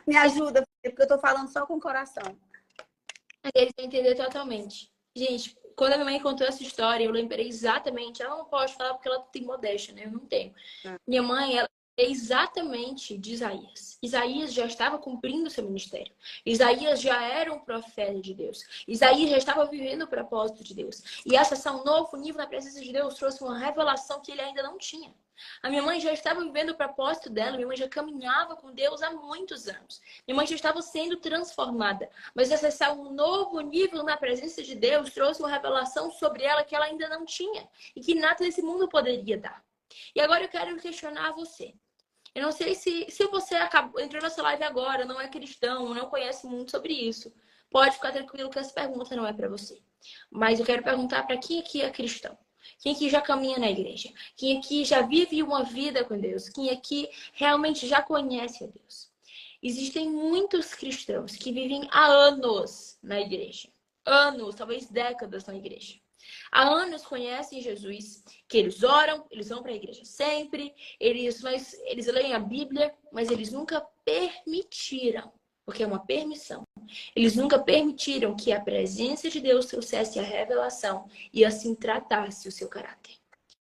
Me ajuda, porque eu estou falando só com o coração. Eles vão entender totalmente. Gente, quando a minha mãe contou essa história, eu lembrei exatamente. Ela não pode falar porque ela tem modéstia, né? Eu não tenho. Minha mãe, ela é exatamente de Isaías. Isaías já estava cumprindo seu ministério. Isaías já era um profeta de Deus. Isaías já estava vivendo o propósito de Deus. E acessar um novo nível na presença de Deus trouxe uma revelação que ele ainda não tinha. A minha mãe já estava vivendo o propósito dela, minha mãe já caminhava com Deus há muitos anos. Minha mãe já estava sendo transformada. Mas acessar um novo nível na presença de Deus trouxe uma revelação sobre ela que ela ainda não tinha. E que nada desse mundo poderia dar. E agora eu quero questionar você. Eu não sei se você entrou nessa live agora, não é cristão, não conhece muito sobre isso. Pode ficar tranquilo que essa pergunta não é para você. Mas eu quero perguntar para quem aqui é cristão. Quem aqui já caminha na igreja? Quem aqui já vive uma vida com Deus? Quem aqui realmente já conhece a Deus? Existem muitos cristãos que vivem há anos na igreja. Anos, talvez décadas na igreja. Há anos conhecem Jesus, que eles oram, eles vão para a igreja sempre, eles leem a Bíblia, mas eles nunca permitiram porque é uma permissão. Eles nunca permitiram que a presença de Deus trouxesse a revelação e assim tratasse o seu caráter.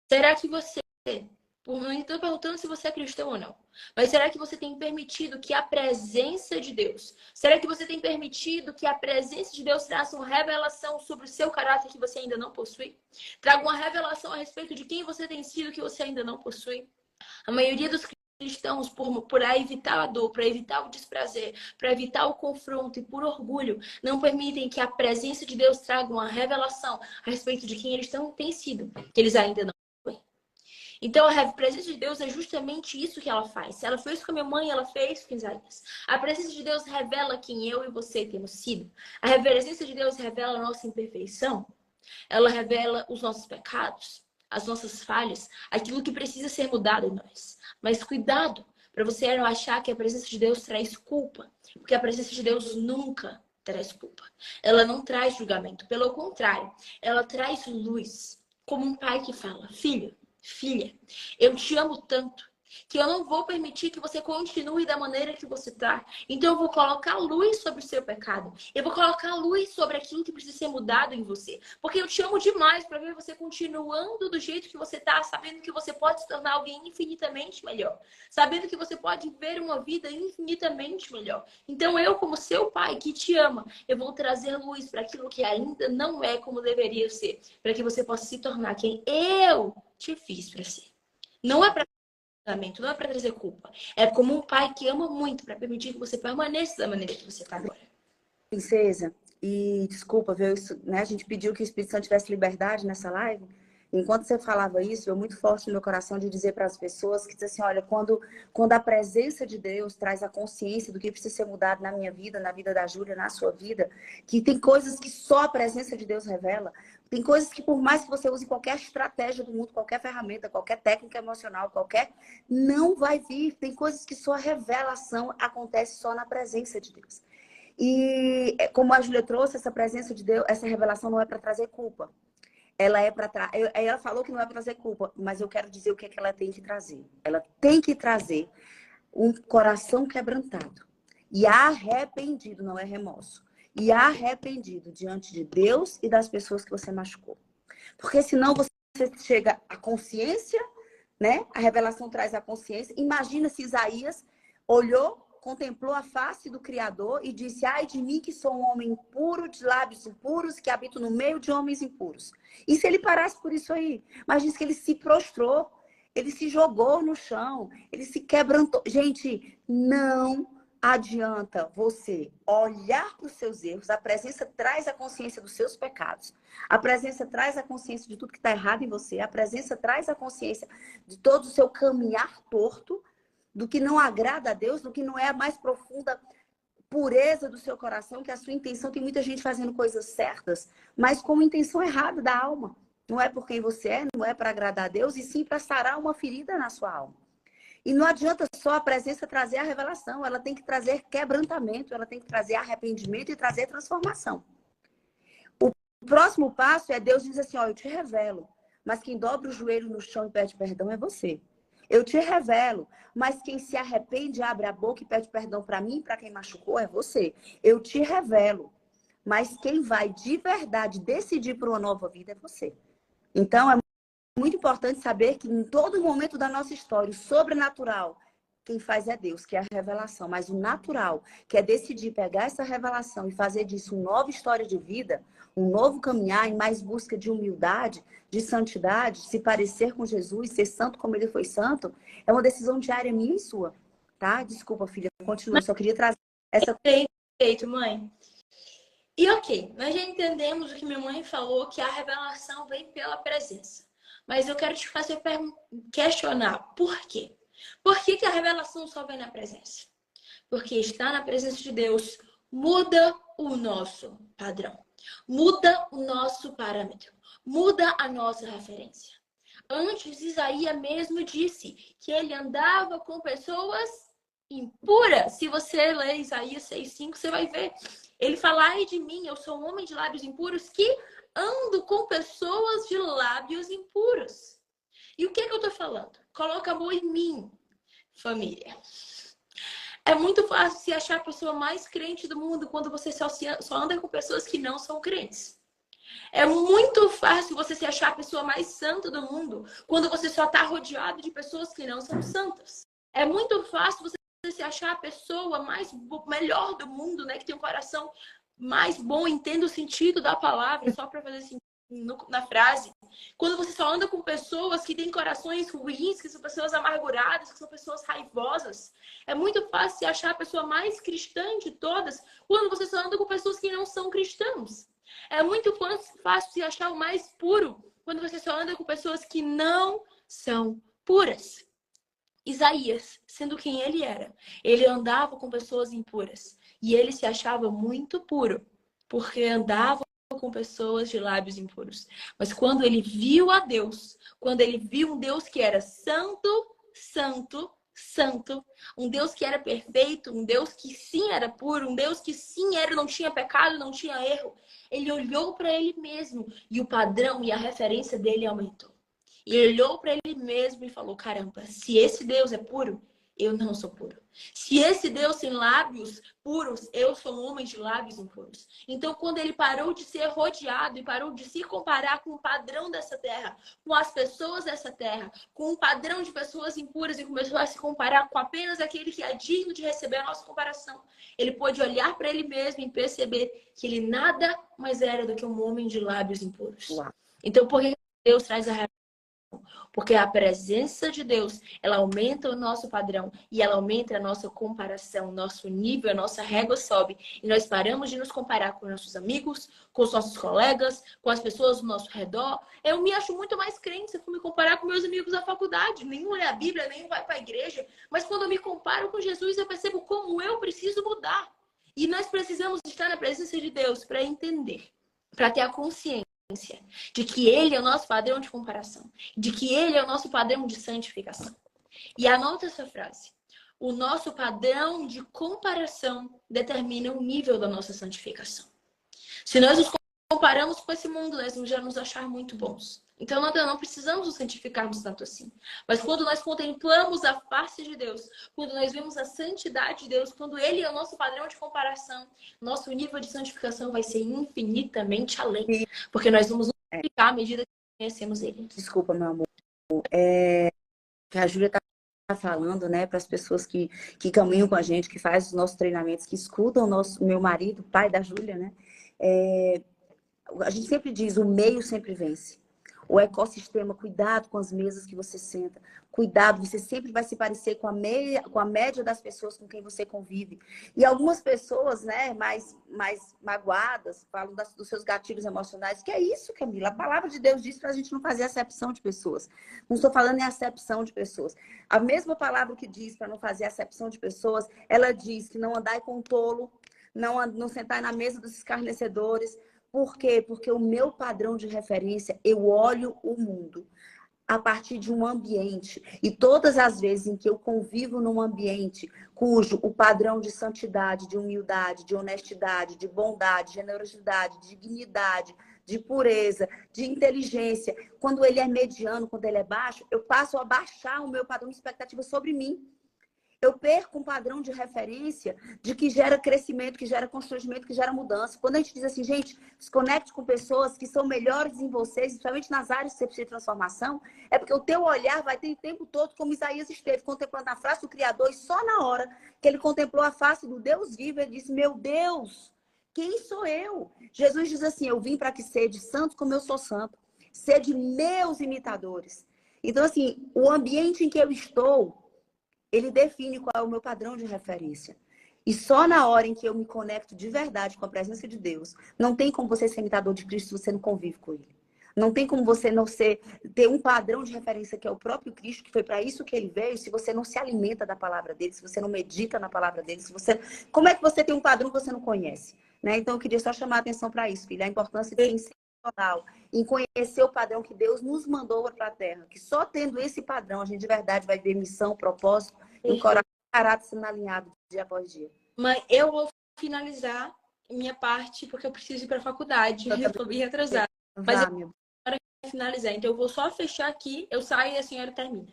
Será que você, não estou perguntando se você é cristão ou não, mas será que você tem permitido que a presença de Deus, será que você tem permitido que a presença de Deus traga uma revelação sobre o seu caráter que você ainda não possui? Traga uma revelação a respeito de quem você tem sido que você ainda não possui? A maioria dos cristãos, por evitar a dor, para evitar o desprazer, para evitar o confronto e por orgulho, não permitem que a presença de Deus traga uma revelação a respeito de quem eles têm sido, que eles ainda não têm. Então, a presença de Deus é justamente isso que ela faz. Se ela fez com a minha mãe, ela fez com Isaías. A presença de Deus revela quem eu e você temos sido. A presença de Deus revela a nossa imperfeição. Ela revela os nossos pecados, as nossas falhas, aquilo que precisa ser mudado em nós. Mas cuidado para você não achar que a presença de Deus traz culpa, porque a presença de Deus nunca traz culpa. Ela não traz julgamento, pelo contrário, ela traz luz. Como um pai que fala: filho, filha, eu te amo tanto que eu não vou permitir que você continue da maneira que você está. Então eu vou colocar luz sobre o seu pecado. Eu vou colocar luz sobre aquilo que precisa ser mudado em você. Porque eu te amo demais para ver você continuando do jeito que você está, sabendo que você pode se tornar alguém infinitamente melhor. Sabendo que você pode ver uma vida infinitamente melhor. Então eu, como seu pai que te ama, eu vou trazer luz para aquilo que ainda não é como deveria ser. Para que você possa se tornar quem eu te fiz para ser. Não é para não é para trazer culpa. É como um pai que ama muito para permitir que você permaneça da maneira que você está agora. Princesa, e desculpa, viu? Isso, né? A gente pediu que o Espírito Santo tivesse liberdade nessa live. Enquanto você falava isso, veio muito forte no meu coração de dizer para as pessoas que diz assim, olha, quando a presença de Deus traz a consciência do que precisa ser mudado na minha vida, na vida da Júlia, na sua vida, que tem coisas que só a presença de Deus revela, tem coisas que por mais que você use qualquer estratégia do mundo, qualquer ferramenta, qualquer técnica emocional, não vai vir. Tem coisas que só a revelação acontece só na presença de Deus. E como a Júlia trouxe, essa presença de Deus, essa revelação não é para trazer culpa. Ela é para ela falou que não é para trazer culpa, mas eu quero dizer o que é que ela tem que trazer. Ela tem que trazer um coração quebrantado e arrependido, não é remorso. E arrependido diante de Deus e das pessoas que você machucou. Porque senão você chega à consciência, né? A revelação traz a consciência. Imagina se Isaías olhou, contemplou a face do Criador e disse: ai de mim que sou um homem impuro, de lábios impuros, que habito no meio de homens impuros. E se ele parasse por isso aí? Mas diz que ele se prostrou, ele se jogou no chão, ele se quebrantou. Gente, não adianta você olhar para os seus erros. A presença traz a consciência dos seus pecados. A presença traz a consciência de tudo que está errado em você. A presença traz a consciência de todo o seu caminhar torto, do que não agrada a Deus, do que não é a mais profunda pureza do seu coração, que a sua intenção. Tem muita gente fazendo coisas certas, mas com intenção errada da alma. Não é por quem você é, não é para agradar a Deus, e sim para sarar uma ferida na sua alma. E não adianta só a presença trazer a revelação, ela tem que trazer quebrantamento, ela tem que trazer arrependimento e trazer transformação. O próximo passo é Deus diz assim, ó, eu te revelo, mas quem dobra o joelho no chão e pede perdão é você. Eu te revelo, mas quem se arrepende, abre a boca e pede perdão para mim e para quem machucou é você. Eu te revelo, mas quem vai de verdade decidir por uma nova vida é você. Então, é muito importante saber que em todo momento da nossa história, o sobrenatural, quem faz é Deus, que é a revelação. Mas o natural, que é decidir pegar essa revelação e fazer disso uma nova história de vida, um novo caminhar em mais busca de humildade, de santidade, se parecer com Jesus, ser santo como ele foi santo, é uma decisão diária minha e sua, tá? Desculpa, filha, continua. Só queria trazer essa... Perfeito, mãe. E ok, nós já entendemos o que minha mãe falou, que a revelação vem pela presença. Mas eu quero te fazer questionar por quê? Por que a revelação só vem na presença? Porque estar na presença de Deus muda o nosso padrão, muda o nosso parâmetro, muda a nossa referência. Antes, Isaías mesmo disse que ele andava com pessoas impuras. Se você ler Isaías 6,5, você vai ver. Ele fala, ai de mim, eu sou um homem de lábios impuros que ando com pessoas de lábios impuros. E o que é que eu tô falando? Coloca amor em mim, família. É muito fácil se achar a pessoa mais crente do mundo quando você só anda com pessoas que não são crentes. É muito fácil você se achar a pessoa mais santa do mundo quando você só está rodeado de pessoas que não são santas. É muito fácil você se achar a pessoa melhor do mundo, né? Que tem um coração mais bom, entenda o sentido da palavra, só para fazer sentido na frase. Quando você só anda com pessoas que têm corações ruins, que são pessoas amarguradas, que são pessoas raivosas. É muito fácil se achar a pessoa mais cristã de todas quando você só anda com pessoas que não são cristãos. É muito fácil se achar o mais puro quando você só anda com pessoas que não são puras. Isaías, sendo quem ele era, ele andava com pessoas impuras. E ele se achava muito puro, porque andava com pessoas de lábios impuros. Mas quando ele viu a Deus, quando ele viu um Deus que era santo, santo, santo, um Deus que era perfeito, um Deus que sim era puro, um Deus que sim era, não tinha pecado, não tinha erro, ele olhou para ele mesmo e o padrão e a referência dele aumentou. E ele olhou para ele mesmo e falou: caramba, se esse Deus é puro, eu não sou puro. Se esse Deus tem lábios puros, eu sou um homem de lábios impuros. Então, quando ele parou de ser rodeado e parou de se comparar com o padrão dessa terra, com as pessoas dessa terra, com o padrão de pessoas impuras e começou a se comparar com apenas aquele que é digno de receber a nossa comparação, ele pôde olhar para ele mesmo e perceber que ele nada mais era do que um homem de lábios impuros. Uau. Então, por que Deus traz a... Porque a presença de Deus, ela aumenta o nosso padrão e ela aumenta a nossa comparação, nosso nível, a nossa régua sobe. E nós paramos de nos comparar com nossos amigos, com os nossos colegas, com as pessoas do nosso redor. Eu me acho muito mais crente se eu for me comparar com meus amigos da faculdade. Nenhum lê a Bíblia, nenhum vai para a igreja. Mas quando eu me comparo com Jesus, eu percebo como eu preciso mudar. E nós precisamos estar na presença de Deus para entender, para ter a consciência de que ele é o nosso padrão de comparação, de que ele é o nosso padrão de santificação. E anota essa frase: o nosso padrão de comparação determina o nível da nossa santificação. Se nós nos comparamos com esse mundo, nós vamos já nos achar muito bons. Então não precisamos nos santificarmos tanto assim. Mas quando nós contemplamos a face de Deus, quando nós vemos a santidade de Deus, quando ele é o nosso padrão de comparação, nosso nível de santificação vai ser infinitamente além. Porque nós vamos nos santificar à medida que conhecemos ele. Desculpa, meu amor. Que a Júlia está falando, né, para as pessoas que caminham com a gente, que fazem os nossos treinamentos, que escutam o meu marido, pai da Júlia, né? A gente sempre diz, o meio sempre vence. O ecossistema, cuidado com as mesas que você senta. Cuidado, você sempre vai se parecer com a média das pessoas com quem você convive. E algumas pessoas, né, mais magoadas, falam dos seus gatilhos emocionais. Que é isso, Camila? A palavra de Deus diz para a gente não fazer acepção de pessoas. Não estou falando em acepção de pessoas. A mesma palavra que diz para não fazer acepção de pessoas, ela diz que não andai com tolo, não sentar na mesa dos escarnecedores. Por quê? Porque o meu padrão de referência, eu olho o mundo a partir de um ambiente. E todas as vezes em que eu convivo num ambiente cujo o padrão de santidade, de humildade, de honestidade, de bondade, generosidade, de dignidade, de pureza, de inteligência, quando ele é mediano, quando ele é baixo, eu passo a baixar o meu padrão de expectativa sobre mim. Eu perco um padrão de referência de que gera crescimento, que gera constrangimento, que gera mudança. Quando a gente diz assim, gente, se conecte com pessoas que são melhores em vocês, principalmente nas áreas que você precisa de transformação, é porque o teu olhar vai ter o tempo todo, como Isaías esteve, contemplando a face do Criador, e só na hora que ele contemplou a face do Deus vivo, ele disse, meu Deus, quem sou eu? Jesus diz assim, eu vim para que sede santos como eu sou santo. Sede meus imitadores. Então, assim, o ambiente em que eu estou, ele define qual é o meu padrão de referência. E só na hora em que eu me conecto de verdade com a presença de Deus, não tem como você ser imitador de Cristo se você não convive com Ele. Não tem como você não ter um padrão de referência que é o próprio Cristo, que foi para isso que Ele veio, se você não se alimenta da palavra dele, se você não medita na palavra dele, como é que você tem um padrão que você não conhece? Né? Então eu queria só chamar a atenção para isso, filha, a importância de ser intencional em conhecer o padrão que Deus nos mandou para a Terra, que só tendo esse padrão a gente de verdade vai ver missão, propósito e um caráter sendo alinhado dia após dia. Mas eu vou finalizar minha parte porque eu preciso ir para a faculdade. Eu estou bem atrasada. Mas eu vou finalizar. Então eu vou só fechar aqui, eu saio e a senhora termina.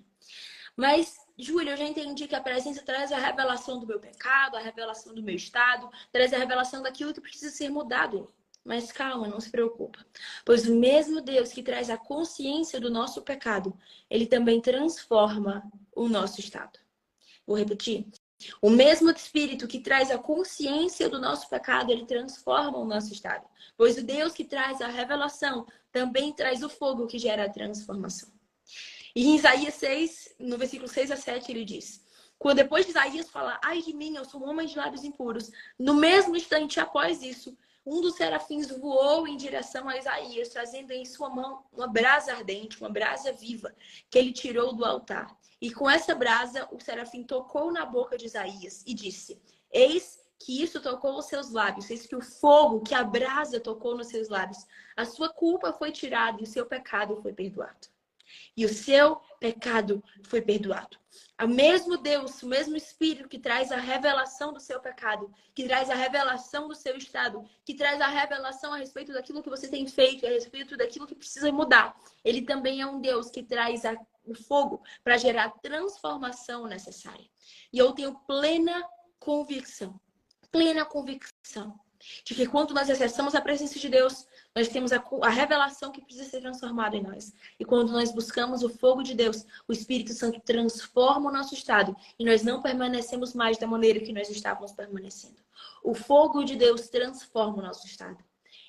Mas Júlia, eu já entendi que a presença traz a revelação do meu pecado, a revelação do meu estado, traz a revelação daquilo que precisa ser mudado. Mas calma, não se preocupa. Pois o mesmo Deus que traz a consciência do nosso pecado, ele também transforma o nosso estado. Vou repetir. O mesmo Espírito que traz a consciência do nosso pecado, ele transforma o nosso estado. Pois o Deus que traz a revelação também traz o fogo que gera a transformação. E em Isaías 6, no versículo 6 a 7, ele diz: quando depois de Isaías falar, ai de mim, eu sou um homem de lábios impuros, no mesmo instante após isso, um dos serafins voou em direção a Isaías, trazendo em sua mão uma brasa ardente, uma brasa viva, que ele tirou do altar. E com essa brasa, o serafim tocou na boca de Isaías e disse: eis que isso tocou os seus lábios, eis que o fogo, que a brasa tocou nos seus lábios, a sua culpa foi tirada e o seu pecado foi perdoado. E o seu pecado foi perdoado. O mesmo Deus, o mesmo Espírito que traz a revelação do seu pecado, que traz a revelação do seu estado, que traz a revelação a respeito daquilo que você tem feito, a respeito daquilo que precisa mudar. Ele também é um Deus que traz o fogo para gerar a transformação necessária. E eu tenho plena convicção de que quando nós acessamos a presença de Deus, nós temos a revelação que precisa ser transformada em nós. E quando nós buscamos o fogo de Deus, o Espírito Santo transforma o nosso estado e nós não permanecemos mais da maneira que nós estávamos permanecendo. O fogo de Deus transforma o nosso estado.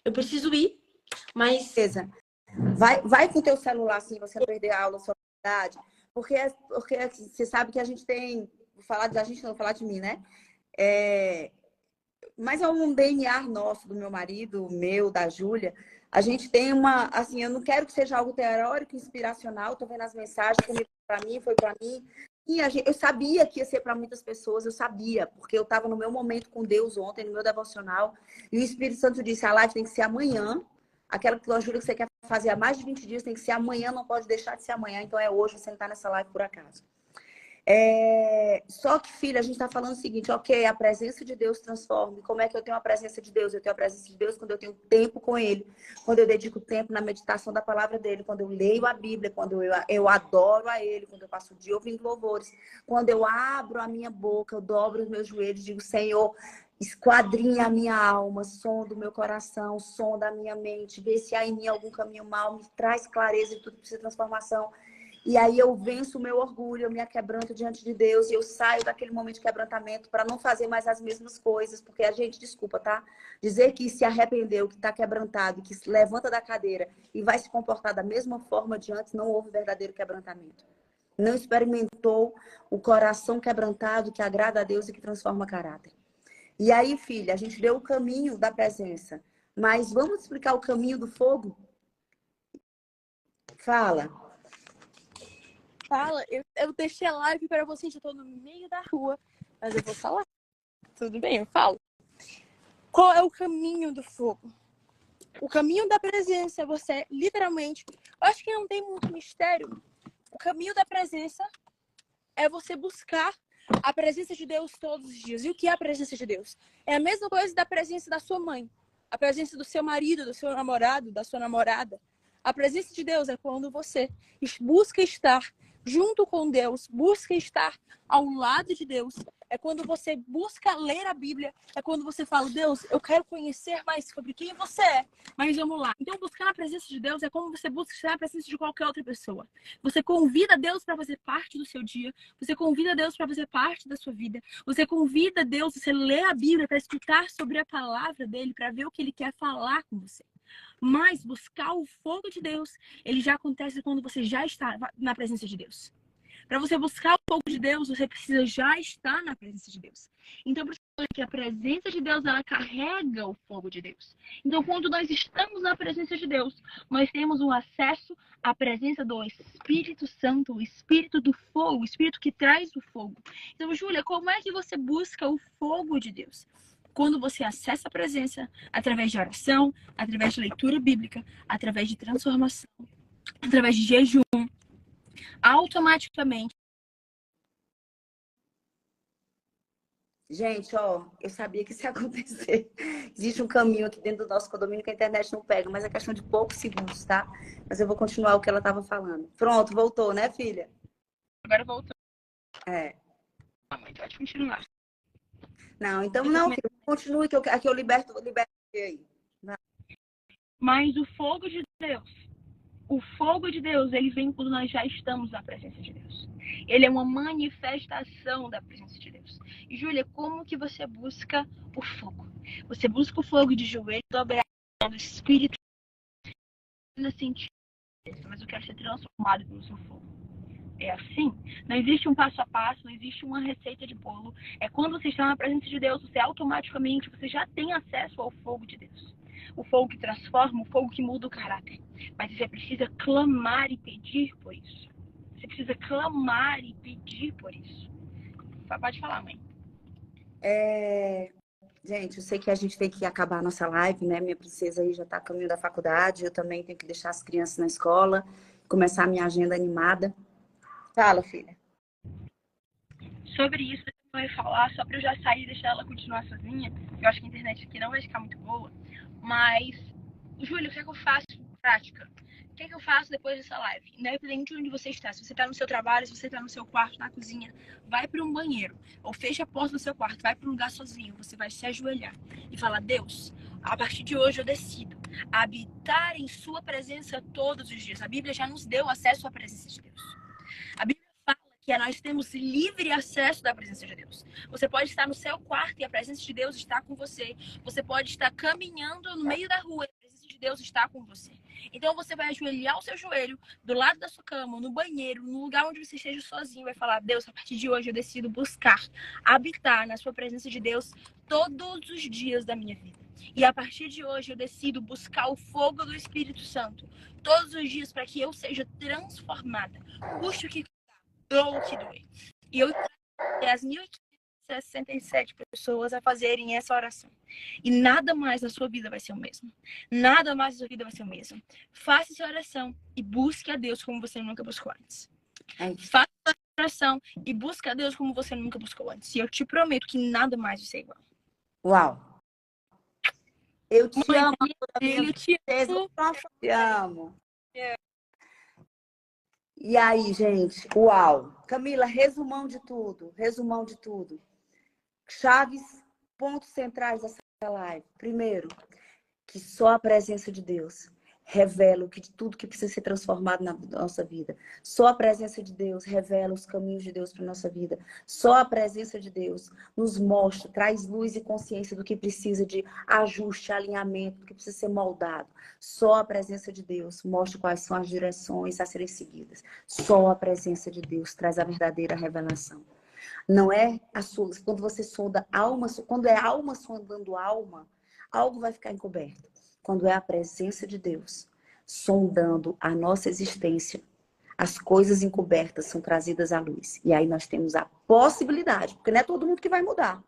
Eu preciso ir, mas... Beleza. Vai com o teu celular, se você não perder a aula, sua verdade. Porque você sabe que a gente tem... Vou falar da gente, não vou falar de mim, né? Mas é um DNA nosso, do meu marido, meu, da Júlia. A gente tem uma... Assim, eu não quero que seja algo teórico, inspiracional. Tô vendo as mensagens, foi para mim. E eu sabia que ia ser para muitas pessoas, eu sabia. Porque eu estava no meu momento com Deus ontem, no meu devocional. E o Espírito Santo disse, a live tem que ser amanhã. Aquela que Júlia que você quer fazer há mais de 20 dias, tem que ser amanhã, não pode deixar de ser amanhã. Então é hoje, você não está nessa live por acaso. Só que, filha, a gente está falando o seguinte, ok, a presença de Deus transforma. E como é que eu tenho a presença de Deus? Eu tenho a presença de Deus quando eu tenho tempo com Ele, quando eu dedico tempo na meditação da palavra dEle, quando eu leio a Bíblia, quando eu adoro a Ele, quando eu passo o dia ouvindo louvores, quando eu abro a minha boca, eu dobro os meus joelhos e digo, Senhor, esquadrinha a minha alma, som do meu coração, som da minha mente, vê se há em mim algum caminho mau, me traz clareza e tudo precisa de transformação. E aí eu venço o meu orgulho, eu me aquebranto diante de Deus e eu saio daquele momento de quebrantamento para não fazer mais as mesmas coisas, porque a gente, desculpa, tá? Dizer que se arrependeu, que está quebrantado, que se levanta da cadeira e vai se comportar da mesma forma de antes, não houve verdadeiro quebrantamento. Não experimentou o coração quebrantado que agrada a Deus e que transforma caráter. E aí, filha, a gente deu o caminho da presença, mas vamos explicar o caminho do fogo? Fala. Fala, eu deixei a live para vocês, eu tô no meio da rua, mas eu vou falar. Tudo bem, eu falo. Qual é o caminho do fogo? O caminho da presença é você, literalmente, eu acho que não tem muito mistério. O caminho da presença é você buscar a presença de Deus todos os dias. E o que é a presença de Deus? É a mesma coisa da presença da sua mãe, a presença do seu marido, do seu namorado, da sua namorada. A presença de Deus é quando você busca estar junto com Deus, busca estar ao lado de Deus. É quando você busca ler a Bíblia. É quando você fala, Deus, eu quero conhecer mais sobre quem você é. Mas vamos lá. Então, buscar a presença de Deus é como você busca estar na presença de qualquer outra pessoa. Você convida Deus para fazer parte do seu dia. Você convida Deus para fazer parte da sua vida. Você convida Deus, você lê a Bíblia para escutar sobre a palavra dele, para ver o que ele quer falar com você. Mas buscar o fogo de Deus, ele já acontece quando você já está na presença de Deus. Para você buscar o fogo de Deus, você precisa já estar na presença de Deus. Então, por isso que a presença de Deus, ela carrega o fogo de Deus. Então, quando nós estamos na presença de Deus, nós temos o acesso à presença do Espírito Santo, o Espírito do fogo, o Espírito que traz o fogo. Então, Júlia, como é que você busca o fogo de Deus? Quando você acessa a presença através de oração, através de leitura bíblica, através de transformação, através de jejum, automaticamente. Gente, ó, eu sabia que isso ia acontecer. Existe um caminho aqui dentro do nosso condomínio que a internet não pega, mas é questão de poucos segundos, tá? Mas eu vou continuar o que ela estava falando. Pronto, voltou, né, filha? Agora voltou. É. Mãe, pode continuar. Não, então não, filho, continue que aqui eu liberto aí. Mas o fogo de Deus, ele vem quando nós já estamos na presença de Deus. Ele é uma manifestação da presença de Deus. E, Júlia, como que você busca o fogo? Você busca o fogo de joelho, dobrado do Espírito, sentir, mas eu quero ser transformado pelo seu fogo. É assim? Não existe um passo a passo, não existe uma receita de bolo. É quando você está na presença de Deus, você automaticamente, você já tem acesso ao fogo de Deus. O fogo que transforma, o fogo que muda o caráter. Mas você precisa clamar e pedir por isso. Você precisa clamar e pedir por isso. Pode falar, mãe. Gente, eu sei que a gente tem que acabar a nossa live, né? Minha princesa aí já está a caminho da faculdade, eu também tenho que deixar as crianças na escola, começar a minha agenda animada. Fala, filha. Sobre isso, eu ia falar, só para eu já sair e deixar ela continuar sozinha. Eu acho que a internet aqui não vai ficar muito boa. Mas, Júlia, o que é que eu faço em prática? O que é que eu faço depois dessa live? Independente de onde você está. Se você está no seu trabalho, se você está no seu quarto, na cozinha, vai para um banheiro. Ou fecha a porta do seu quarto, vai para um lugar sozinho. Você vai se ajoelhar e falar: Deus, a partir de hoje eu decido habitar em sua presença todos os dias. A Bíblia já nos deu acesso à presença de Deus. A Bíblia fala que nós temos livre acesso da presença de Deus. Você pode estar no seu quarto e a presença de Deus está com você. Você pode estar caminhando no meio da rua e a presença de Deus está com você. Então você vai ajoelhar o seu joelho do lado da sua cama, no banheiro, no lugar onde você esteja sozinho, vai falar: Deus, a partir de hoje eu decido buscar, habitar na sua presença de Deus todos os dias da minha vida. E a partir de hoje eu decido buscar o fogo do Espírito Santo todos os dias para que eu seja transformada. Custe o que doa o que doer. E eu encorajei as 1.567 pessoas a fazerem essa oração. E nada mais na sua vida vai ser o mesmo. Nada mais na sua vida vai ser o mesmo. Faça essa oração e busque a Deus como você nunca buscou antes. Faça essa oração e busque a Deus como você nunca buscou antes. E eu te prometo que nada mais vai ser igual. Uau! Eu te Mãe, amo, eu te amo. Te amo. E aí, gente, uau! Camila, resumão de tudo. Resumão de tudo. Chaves, pontos centrais dessa live. Primeiro, que só a presença de Deus revela tudo que precisa ser transformado na nossa vida. Só a presença de Deus revela os caminhos de Deus para a nossa vida. Só a presença de Deus nos mostra, traz luz e consciência do que precisa de ajuste, alinhamento, do que precisa ser moldado. Só a presença de Deus mostra quais são as direções a serem seguidas. Só a presença de Deus traz a verdadeira revelação. Não é a sua, quando você sonda alma, quando é alma sondando alma, algo vai ficar encoberto. Quando é a presença de Deus sondando a nossa existência, as coisas encobertas são trazidas à luz. E aí nós temos a possibilidade, porque não é todo mundo que vai mudar.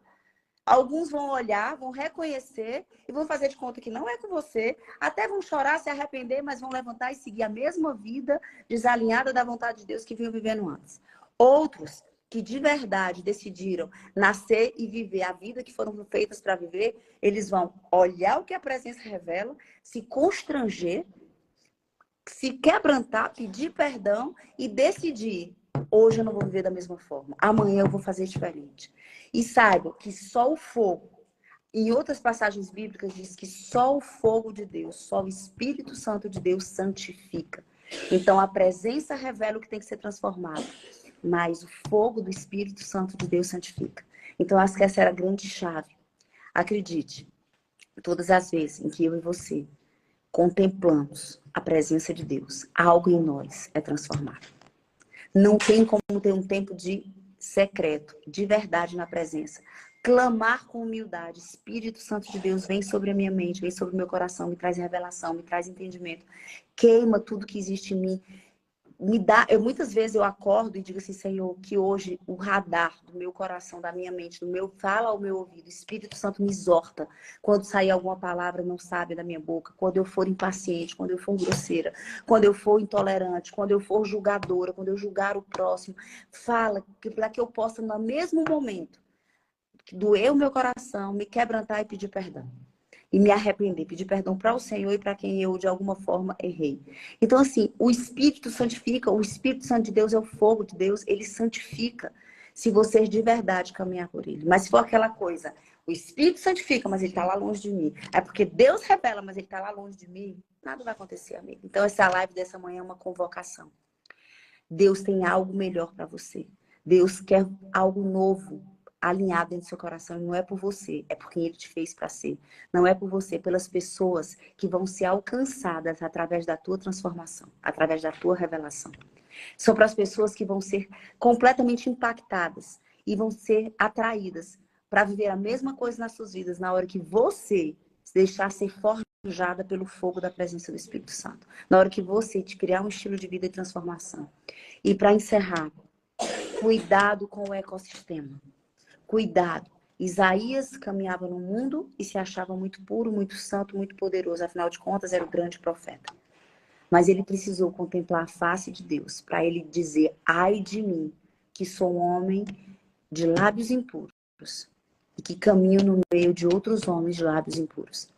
Alguns vão olhar, vão reconhecer e vão fazer de conta que não é com você, até vão chorar, se arrepender, mas vão levantar e seguir a mesma vida desalinhada da vontade de Deus que vinham vivendo antes. Outros que de verdade decidiram nascer e viver a vida que foram feitas para viver, eles vão olhar o que a presença revela, se constranger, se quebrantar, pedir perdão e decidir: hoje eu não vou viver da mesma forma, amanhã eu vou fazer diferente. E saiba que só o fogo, em outras passagens bíblicas diz que só o fogo de Deus, só o Espírito Santo de Deus santifica. Então a presença revela o que tem que ser transformado, mas o fogo do Espírito Santo de Deus santifica. Então, acho que essa era a grande chave. Acredite, todas as vezes em que eu e você contemplamos a presença de Deus, algo em nós é transformado. Não tem como ter um tempo de secreto, de verdade na presença. Clamar com humildade: Espírito Santo de Deus, vem sobre a minha mente, vem sobre o meu coração, me traz revelação, me traz entendimento. Queima tudo que existe em mim. Muitas vezes eu acordo e digo assim: Senhor, que hoje o radar do meu coração, da minha mente, fala ao meu ouvido, o Espírito Santo me exorta quando sair alguma palavra não sábia da minha boca, quando eu for impaciente, quando eu for grosseira, quando eu for intolerante, quando eu for julgadora, quando eu julgar o próximo. Fala para que eu possa, no mesmo momento, doer o meu coração, me quebrantar e pedir perdão. E me arrepender, pedir perdão para o Senhor e para quem eu, de alguma forma, errei. Então, assim, o Espírito santifica, o Espírito Santo de Deus é o fogo de Deus, ele santifica. Se você de verdade caminhar por ele. Mas se for aquela coisa, o Espírito santifica, mas ele está lá longe de mim. É porque Deus revela, mas ele está lá longe de mim. Nada vai acontecer, amigo. Então essa live dessa manhã é uma convocação. Deus tem algo melhor para você. Deus quer algo novo, alinhado dentro do seu coração. E não é por você, é por quem ele te fez para ser. Não é por você, pelas pessoas que vão ser alcançadas através da tua transformação, através da tua revelação. São para as pessoas que vão ser completamente impactadas e vão ser atraídas para viver a mesma coisa nas suas vidas na hora que você se deixar ser forjada pelo fogo da presença do Espírito Santo. Na hora que você te criar um estilo de vida e transformação. E para encerrar, cuidado com o ecossistema. Cuidado. Isaías caminhava no mundo e se achava muito puro, muito santo, muito poderoso. Afinal de contas, era o grande profeta. Mas ele precisou contemplar a face de Deus para ele dizer: ai de mim, que sou um homem de lábios impuros e que caminho no meio de outros homens de lábios impuros.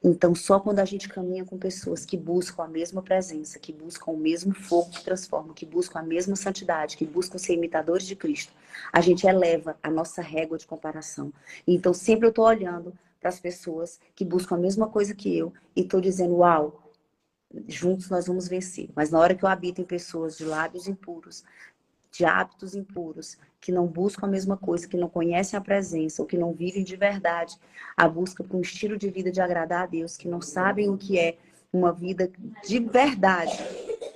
Então, só quando a gente caminha com pessoas que buscam a mesma presença, que buscam o mesmo fogo que transforma, que buscam a mesma santidade, que buscam ser imitadores de Cristo, a gente eleva a nossa régua de comparação. Então, sempre eu estou olhando para as pessoas que buscam a mesma coisa que eu e estou dizendo: uau, juntos nós vamos vencer. Mas na hora que eu habito em pessoas de lábios impuros, de hábitos impuros, que não buscam a mesma coisa, que não conhecem a presença, ou que não vivem de verdade a busca por um estilo de vida de agradar a Deus, que não sabem o que é uma vida de verdade,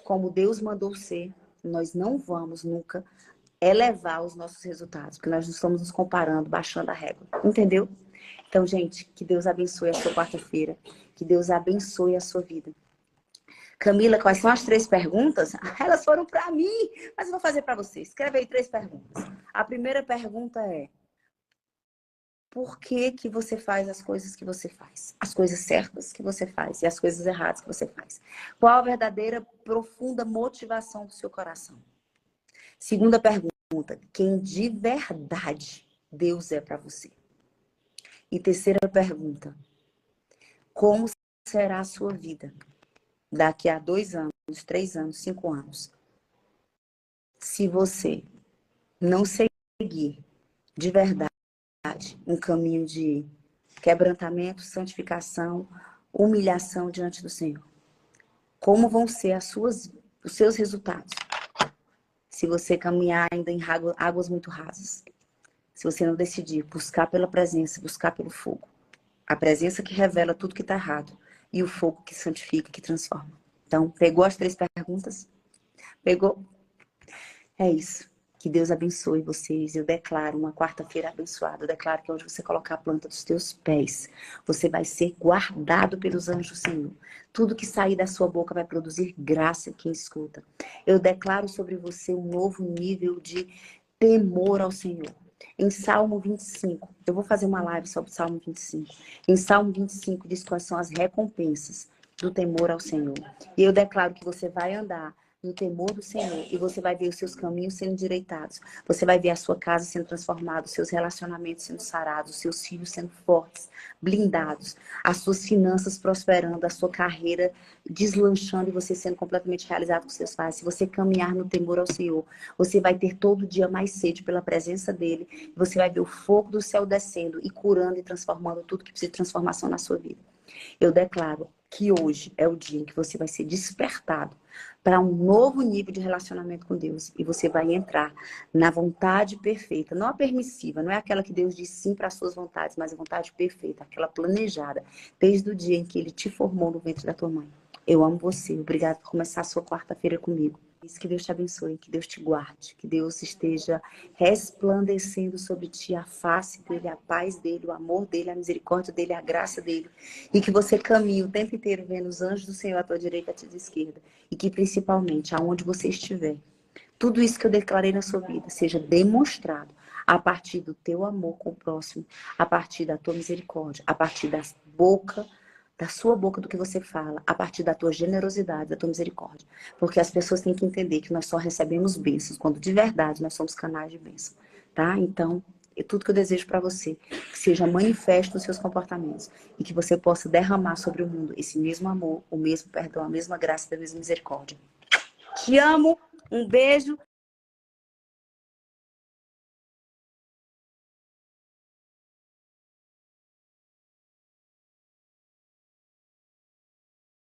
como Deus mandou ser, nós não vamos nunca elevar os nossos resultados, porque nós não estamos nos comparando, baixando a régua. Entendeu? Então, gente, que Deus abençoe a sua quarta-feira, que Deus abençoe a sua vida. Camila, quais são as 3 perguntas? Elas foram para mim, mas eu vou fazer para você. Escreve aí 3 perguntas. A primeira pergunta é: por que que você faz as coisas que você faz? As coisas certas que você faz e as coisas erradas que você faz. Qual a verdadeira, profunda motivação do seu coração? Segunda pergunta: quem de verdade Deus é para você? E terceira pergunta: como será a sua vida daqui a 2 anos, 3 anos, 5 anos, se você não seguir de verdade um caminho de quebrantamento, santificação, humilhação diante do Senhor? Como vão ser os seus resultados se você caminhar ainda em águas muito rasas? Se você não decidir buscar pela presença, buscar pelo fogo. A presença que revela tudo que está errado e o fogo que santifica, que transforma. Então, pegou as 3 perguntas? Pegou? É isso. Que Deus abençoe vocês. Eu declaro uma quarta-feira abençoada. Eu declaro que onde você colocar a planta dos teus pés, você vai ser guardado pelos anjos do Senhor. Tudo que sair da sua boca vai produzir graça em quem escuta. Eu declaro sobre você um novo nível de temor ao Senhor. Em Salmo 25, eu vou fazer uma live sobre Salmo 25. Em Salmo 25 diz quais são as recompensas do temor ao Senhor. E eu declaro que você vai andar no temor do Senhor e você vai ver os seus caminhos sendo endireitados. Você vai ver a sua casa sendo transformada, os seus relacionamentos sendo sarados, os seus filhos sendo fortes, blindados, as suas finanças prosperando, a sua carreira deslanchando e você sendo completamente realizado com seus pais. Se você caminhar no temor ao Senhor, você vai ter todo dia mais sede pela presença dele. Você vai ver o fogo do céu descendo e curando e transformando tudo que precisa de transformação na sua vida. Eu declaro que hoje é o dia em que você vai ser despertado para um novo nível de relacionamento com Deus. E você vai entrar na vontade perfeita, não a permissiva, não é aquela que Deus diz sim para as suas vontades, mas a vontade perfeita, aquela planejada, desde o dia em que Ele te formou no ventre da tua mãe. Eu amo você. Obrigada por começar a sua quarta-feira comigo. Que Deus te abençoe, que Deus te guarde, que Deus esteja resplandecendo sobre ti a face dele, a paz dele, o amor dele, a misericórdia dele, a graça dele. E que você caminhe o tempo inteiro vendo os anjos do Senhor à tua direita e à tua esquerda. E que principalmente, aonde você estiver, tudo isso que eu declarei na sua vida seja demonstrado a partir do teu amor com o próximo, a partir da tua misericórdia, a partir da sua boca, do que você fala, a partir da tua generosidade, da tua misericórdia. Porque as pessoas têm que entender que nós só recebemos bênçãos quando de verdade nós somos canais de bênção, tá? Então, é tudo que eu desejo para você, que seja manifesto nos seus comportamentos e que você possa derramar sobre o mundo esse mesmo amor, o mesmo perdão, a mesma graça, a mesma misericórdia. Te amo, um beijo